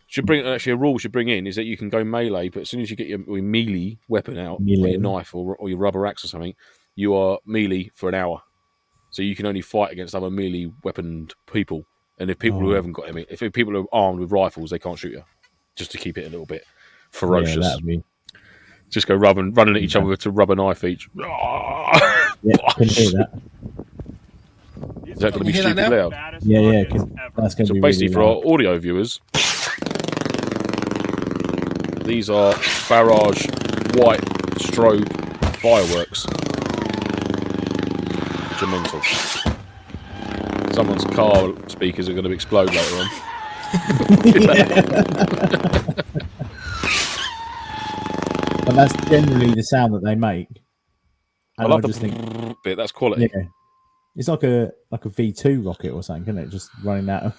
Should bring actually a rule we should bring in is that you can go melee, but as soon as you get your melee weapon out, or your knife or your rubber axe or something, you are melee for an hour. So you can only fight against other melee weaponed people. And if people who haven't got any, if people are armed with rifles, they can't shoot you. Just to keep it a little bit ferocious. Yeah, that'd be... Just go running at each other with a rubber knife each. Yeah, can hear that. Is that going to be stupid loud? Yeah, that's going to So be basically, really for our audio viewers, these are barrage white strobe fireworks, which are mental. Someone's car speakers are going to explode later on. But that's generally the sound that they make. I love the bit. That's quality. Yeah, it's like a V2 rocket or something, isn't it? Just running out.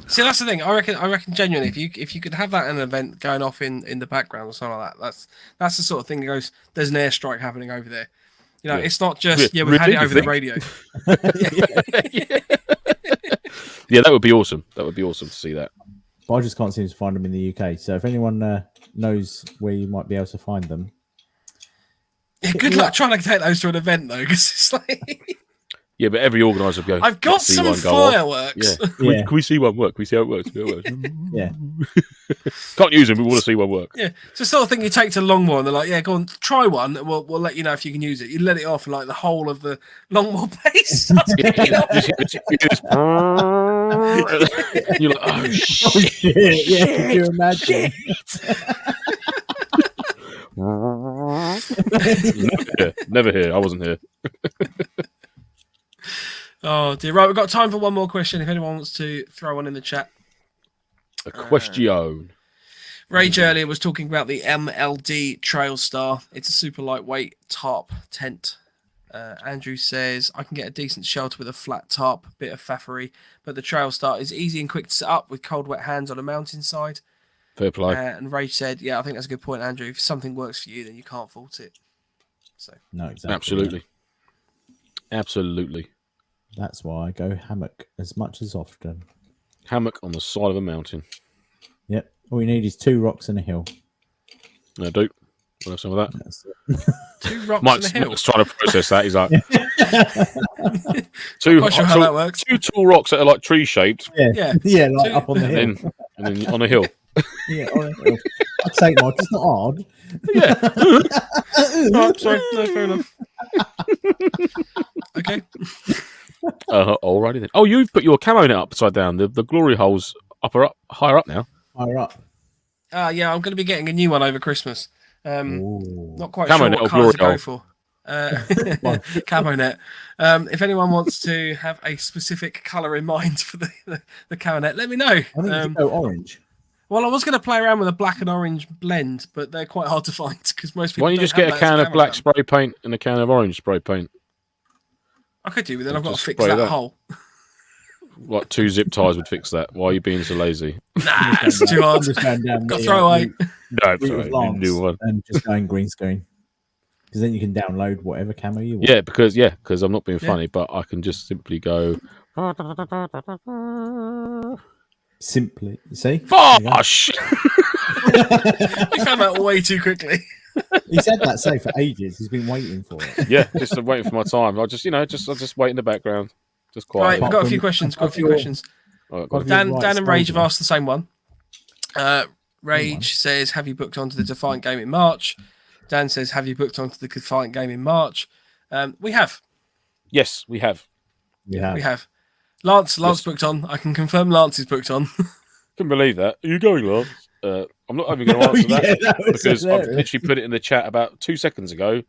See, that's the thing. I reckon genuinely, if you could have that at an event going off in the background or something like that, that's the sort of thing that goes. There's an airstrike happening over there. You know, it's not just we've had it over the radio. Yeah, that would be awesome. That would be awesome to see that. But I just can't seem to find them in the UK. So if anyone knows where you might be able to find them, Yeah, good luck trying to take those to an event though, because it's like. Yeah, but every organizer will go. I've got some fireworks. Yeah. Can we see one work? Can we see how it works? Yeah. Can't use them. We want to see one work. Yeah, it's the sort of thing you take to Longmoor, and they're like, "Yeah, go on, try one. And we'll let you know if you can use it." You let it off, and like the whole of the Longmoor base starts picking up. You're like, oh shit! Yeah, can you imagine? Never here. I wasn't here. Oh dear! Right, we've got time for one more question. If anyone wants to throw one in the chat. A question. Rage earlier was talking about the MLD Trail Star. It's a super lightweight tarp tent. Andrew says, I can get a decent shelter with a flat tarp, bit of faffery, but the Trail Star is easy and quick to set up with cold, wet hands on a mountainside. Fair play. And Rage said, yeah, I think that's a good point, Andrew. If something works for you, then you can't fault it. So No, exactly. Absolutely. Yeah. Absolutely. That's why I go hammock as much as often. Hammock on the side of a mountain. Yep. All you need is 2 rocks and a hill. No, Duke. We'll have some of that. That's it. 2 rocks Mike's and a hill. trying to process that. He's like, Quite sure how that works. 2 tall rocks that are like tree shaped, Yeah. Yeah, like up on the hill. and then on a hill. Yeah, on a hill. I'd say, Mike, it's not hard. Yeah. Oh, sorry. No, fair enough. Okay. Alrighty then. Oh, you've put your camo net upside down. The glory hole's higher up now. Higher up. Yeah, I'm going to be getting a new one over Christmas. Ooh. Not quite Camo sure net what or colours to glory go for. Camo net. If anyone wants to have a specific colour in mind for the camo net, let me know. I think you should go orange. Well, I was going to play around with a black and orange blend, but they're quite hard to find because most people. Why don't you just get a can of black spray paint and a can of orange spray paint? I could do, but then I've got to Just fix spray that that. hole. Like 2 zip ties would fix that. Why are you being so lazy? Nah, it's too hard. I'm just going down Got to the, throw away. No, route of sorry, Lance new one. and just going green screen. Because then you can download whatever camo you want. Yeah, because I'm not being funny, but I can just simply go. Simply, see? Bosh! You found that way too quickly. He's had that say for ages. He's been waiting for it. Yeah, just waiting for my time. I'll just wait in the background, just quiet. Right, we've got a few questions. Right, got it. Dan and Rage have asked the same one. Rage says, have you booked onto the Defiant game in March? Dan says, have you booked onto the Defiant game in March? We have. Yes, we have. We have. Lance booked on. I can confirm Lance is booked on. Couldn't believe that. Are you going, Lance? I'm not even going to answer that because hilarious. I've literally put it in the chat about 2 seconds ago,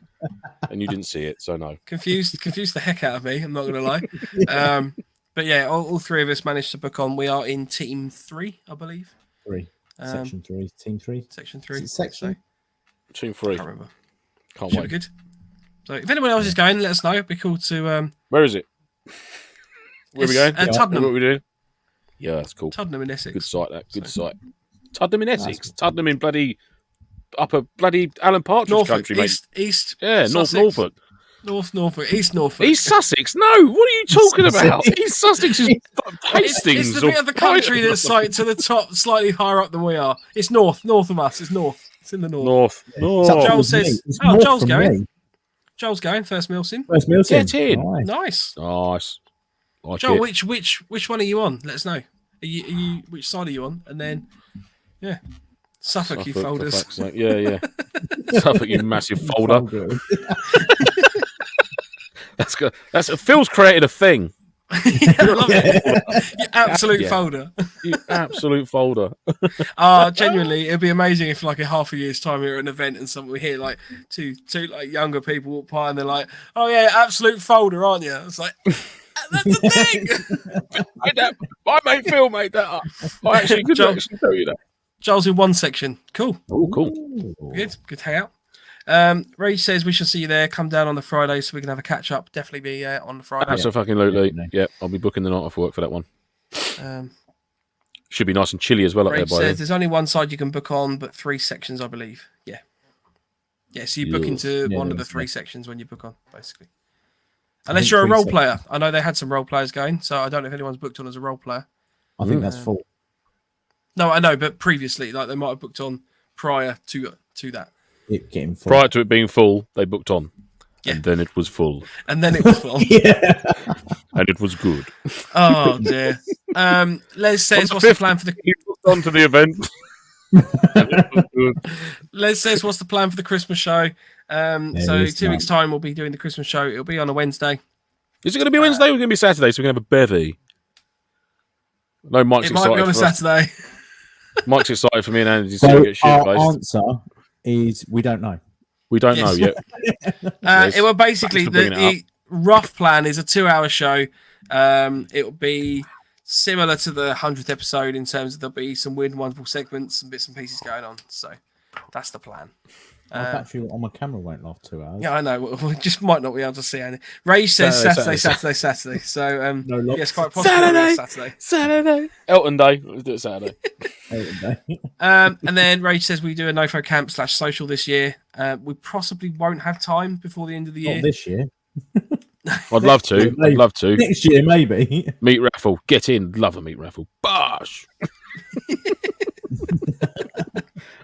and you didn't see it, so no. Confused the heck out of me. I'm not going to lie. But yeah, all 3 of us managed to book on. We are in team 3, I believe. 3. Section 3, Team 3. Section 3. Is it section? Team I 3. can't remember. Can't Should wait. be good. So if anyone else is going, let us know. It'd be cool to. Where is it? Where are we going? Tuddenham. What are we doing? Yeah, that's cool. Tuddenham in Essex. Good site, that. Good So- site. Tuddenham in Essex. Nice. Tuddenham in bloody upper bloody Alan Partridge Norfolk, country, mate. East. Yeah, North Sussex. Norfolk. Norfolk, East Norfolk. East Sussex? No, what are you talking Sussex. about? East Sussex is Hastings. It's the bit of the country that's like to the top, slightly higher up than we are. It's north of us. It's north. It's in the north. North. It's up North. Joel towards says- me. It's oh, north Joel's from going. me. Joel's going first MilSim. Where's MilSim? Get in. Right. Nice. Nice. Like Joel, it. which one are you on? Let us know. Are you which side are you on? And then, yeah, Suffolk, you for folders. fuck's sake. Yeah. Suffolk, you massive folder. That's good. Phil's created a thing. Yeah, I love it. You absolute Yeah. folder. You absolute folder. Genuinely, it'd be amazing if, like, in half a year's time, we were at an event and we hear like two like younger people walk by and they're like, "Oh yeah, absolute folder, aren't you?" It's like, that's the thing. My mate Phil made that up. I actually could Joel- actually tell you that. Joel's in one section. Cool. Oh, cool. Good hangout. Ray says we shall see you there. Come down on the Friday so we can have a catch up. Definitely be on the Friday. Absolutely. Yeah. Yeah, I'll be booking the night off work for that one. Um, Should be nice and chilly as well up Ray there by says then. there's only one side you can book on, but 3 sections, I believe. Yeah. Yeah, so you book Yes. into Yeah, one of the that's 3 right. sections when you book on, basically. Unless think you're a 3 role sections. player. I know they had some role players going, so I don't know if anyone's booked on as a role player. I think that's full. No, I know, but previously, like they might have booked on prior to that. It getting full. Prior to it being full, they booked on. Yeah. And then it was full. And then it was full. Yeah. And it was good. Oh dear. Les says, On what's the plan for the He booked on to the event. And it was good. Les says, what's the plan for the Christmas show? So is 2 weeks' time we'll be doing the Christmas show. It'll be on a Wednesday. Is it going to be Wednesday or going to be Saturday? So we can have a bevy. No, Mike's It might be on a excited. For us. Saturday. Mike's excited for me and Andy to see So get shit our faced. answer is we don't know. We don't Yes. know yet. It will basically Thanks for bringing it the rough plan is a 2-hour show. It will be similar to the 100th episode in terms of there'll be some weird and wonderful segments and bits and pieces going on. So that's the plan. My battery on my camera won't last 2 hours. Yeah, I know. We just might not be able to see anything. Ray says Saturday. So No locks. yes, quite possibly Saturday. Saturday. Elton Day. Let's do it Saturday. And then Ray says we do a NoFo camp /social this year. We possibly won't have time before the end of the year. Not this year. I'd love to. I'd love to. Next year, maybe. Meat raffle. Get in. Love a meat raffle. Bosh.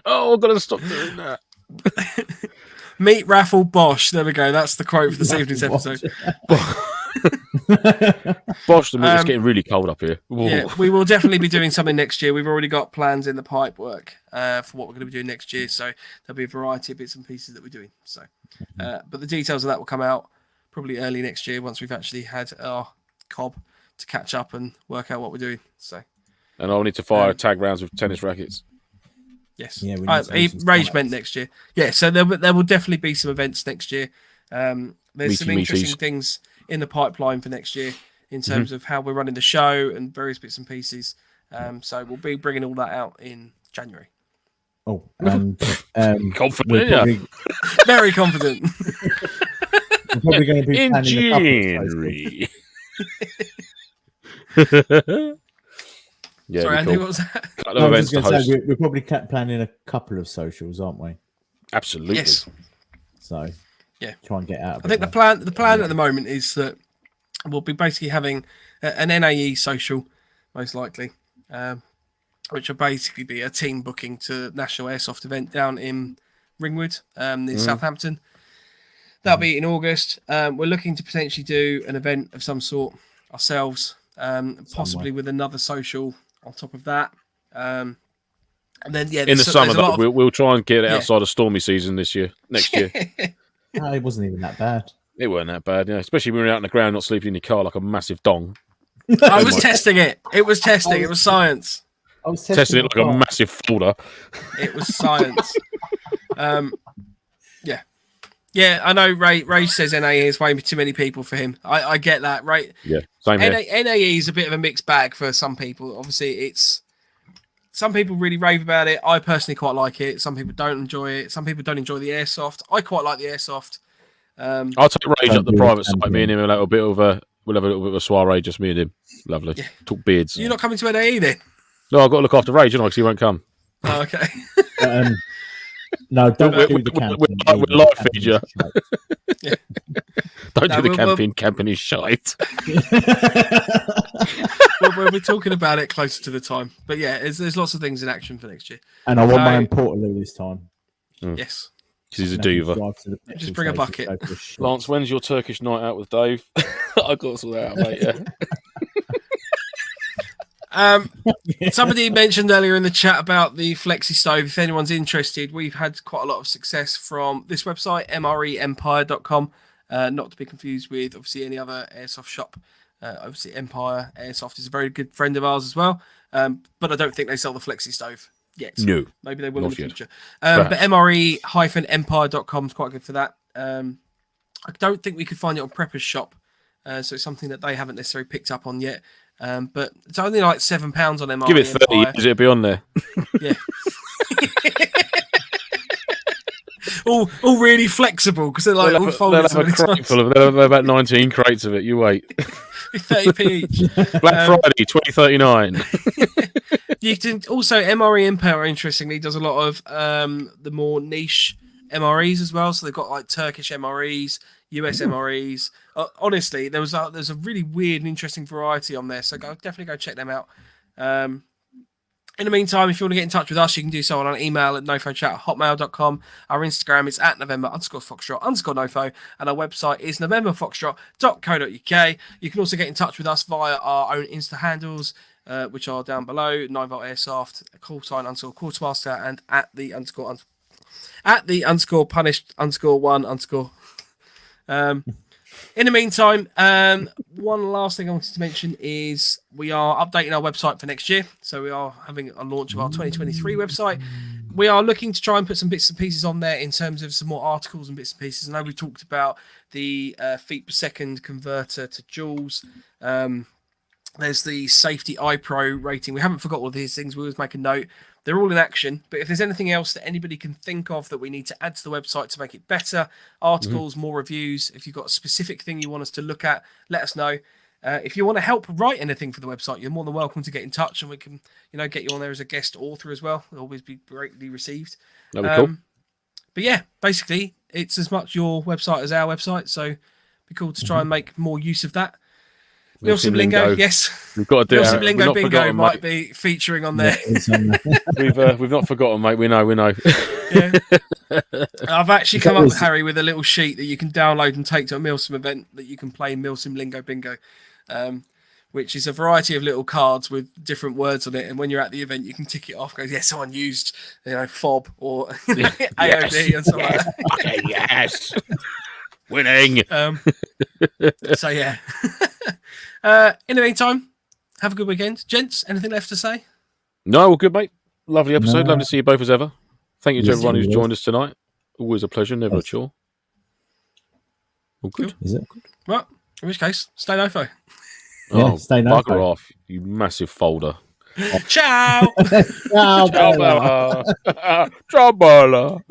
Oh, I've got to stop doing that. Meat raffle Bosch. There we go. That's the quote for this evening's episode. Bosh, the meat. It's getting really cold up here. Whoa. Yeah, we will definitely be doing something next year. We've already got plans in the pipe work for what we're going to be doing next year. So there'll be a variety of bits and pieces that we're doing. So, but the details of that will come out probably early next year once we've actually had our cob to catch up and work out what we're doing. So, And I'll need to fire tag rounds with tennis rackets. yes, Yeah, we need to do some Rage styles. meant next year. Yeah, so there will definitely be some events next year. There's some Meaty interesting meaties. things in the pipeline for next year in terms of how we're running the show and various bits and pieces. So we'll be bringing all that out in January. Oh, and Confident, we're yeah. probably, Very confident. we're probably going to be In planning a couple of January. Yeah, Sorry, it'd be Andy, cool. what was that? Couple of No, I was events just to going to host. say we're probably planning a couple of socials, aren't we? Absolutely. Yes. So Yeah. try and get out. I think the plan at the moment is that we'll be basically having an NAE social, most likely, which will basically be a team booking to National Airsoft event down in Ringwood, near Southampton. That'll be in August. We're looking to potentially do an event of some sort ourselves, possibly with another social on top of that. And then In the summer, though, we'll try and get it Yeah. outside of stormy season next year. No, it wasn't even that bad. It weren't that bad, yeah. Especially when you're out in the ground, not sleeping in your car like a massive dong. I was testing it. It was testing. It was science. I was Testing it like a my car. massive folder. It was science. Yeah, I know. Ray says NAE is way too many people for him. I get that. Right. Yeah, same here. NAE is a bit of a mixed bag for some people. Obviously, it's some people really rave about it. I personally quite like it. Some people don't enjoy it. Some people don't enjoy the airsoft. I quite like the airsoft. I'll take Rage Don't up the do private it, site. Me and him will have a bit of a little bit of a soiree, just me and him. Lovely. Yeah. Talk beards. You're not coming to NAE then? No, I've got to look after Rage, because he won't come. Oh, okay. No, don't We'll- do we'll- the camping. we'll live feed you. Yeah. Don't No, do the we'll- camping. Camping is shite. We're talking about it closer to the time. But yeah, there's lots of things in action for next year. And I want my So- own Portaloo this time. Yes. Because he's a And I can diva. drive to the Just petrol bring a station bucket. to go for a shit. Lance, when's your Turkish night out with Dave? I got to sort that out, mate. Yeah. Somebody mentioned earlier in the chat about the Flexi Stove. If anyone's interested, we've had quite a lot of success from this website, mreempire.com. Not to be confused with, obviously, any other airsoft shop. Obviously, Empire Airsoft is a very good friend of ours as well. But I don't think they sell the Flexi Stove yet. No. Maybe they will in Not the yet. future. But mre-empire.com is quite good for that. I don't think we could find it on Prepper's shop. So it's something that they haven't necessarily picked up on yet. But it's only like £7 on MRE. Give it 30 Empire. years, it'll be on there. Yeah. all really flexible because they're like all folded. They'll have about 19 crates of it. You wait. 30p each. Black Friday, 2039. You can also MRE Empire, interestingly, does a lot of the more niche MREs as well. So they've got like Turkish MREs, US MREs. Honestly, there's a really weird and interesting variety on there. So definitely go check them out. In the meantime, if you want to get in touch with us, you can do so on our email at nofochat@hotmail.com. Our Instagram is at November_Foxtrot_NoFo. And our website is novemberfoxtrot.co.uk. You can also get in touch with us via our own Insta handles, which are down below, 9volt Airsoft, _Quartermaster, and at the _punished_1_. In the meantime, one last thing I wanted to mention is we are updating our website for next year. So we are having a launch of our 2023 website. We are looking to try and put some bits and pieces on there in terms of some more articles and bits and pieces. I know we talked about the feet per second converter to joules. There's the safety iPro rating. We haven't forgot all these things. We always make a note. They're all in action. But if there's anything else that anybody can think of that we need to add to the website to make it better, articles, more reviews, if you've got a specific thing you want us to look at, let us know. If you want to help write anything for the website, you're more than welcome to get in touch, and we can, get you on there as a guest author as well. It'll always be greatly received. That'd be cool. But yeah, basically, it's as much your website as our website, so it'd be cool to try and make more use of that. MilSim Lingo, yes. We've got to do MilSim it. Lingo Bingo might mate. be featuring on there. We've not forgotten, mate. We know. Yeah. I've actually come up with Harry with a little sheet that you can download and take to a MilSim event that you can play MilSim Lingo Bingo, which is a variety of little cards with different words on it. And when you're at the event, you can tick it off. Go, yeah, someone used, FOB or AOD and something like that. Okay, yes. Winning. So yeah. In the meantime, have a good weekend, gents. Anything left to say? No, all good, mate. Lovely episode. No. Lovely to see you both as ever. Thank you to Yes, everyone who's it joined us tonight. Always a pleasure, never a Yes. chore. All good. Is it? Well, in which case, stay NoFo. Yeah, stay bugger NoFo. off, you massive folder. Ciao. Ciao, Bella. Ciao, Bella. Ciao, Bella.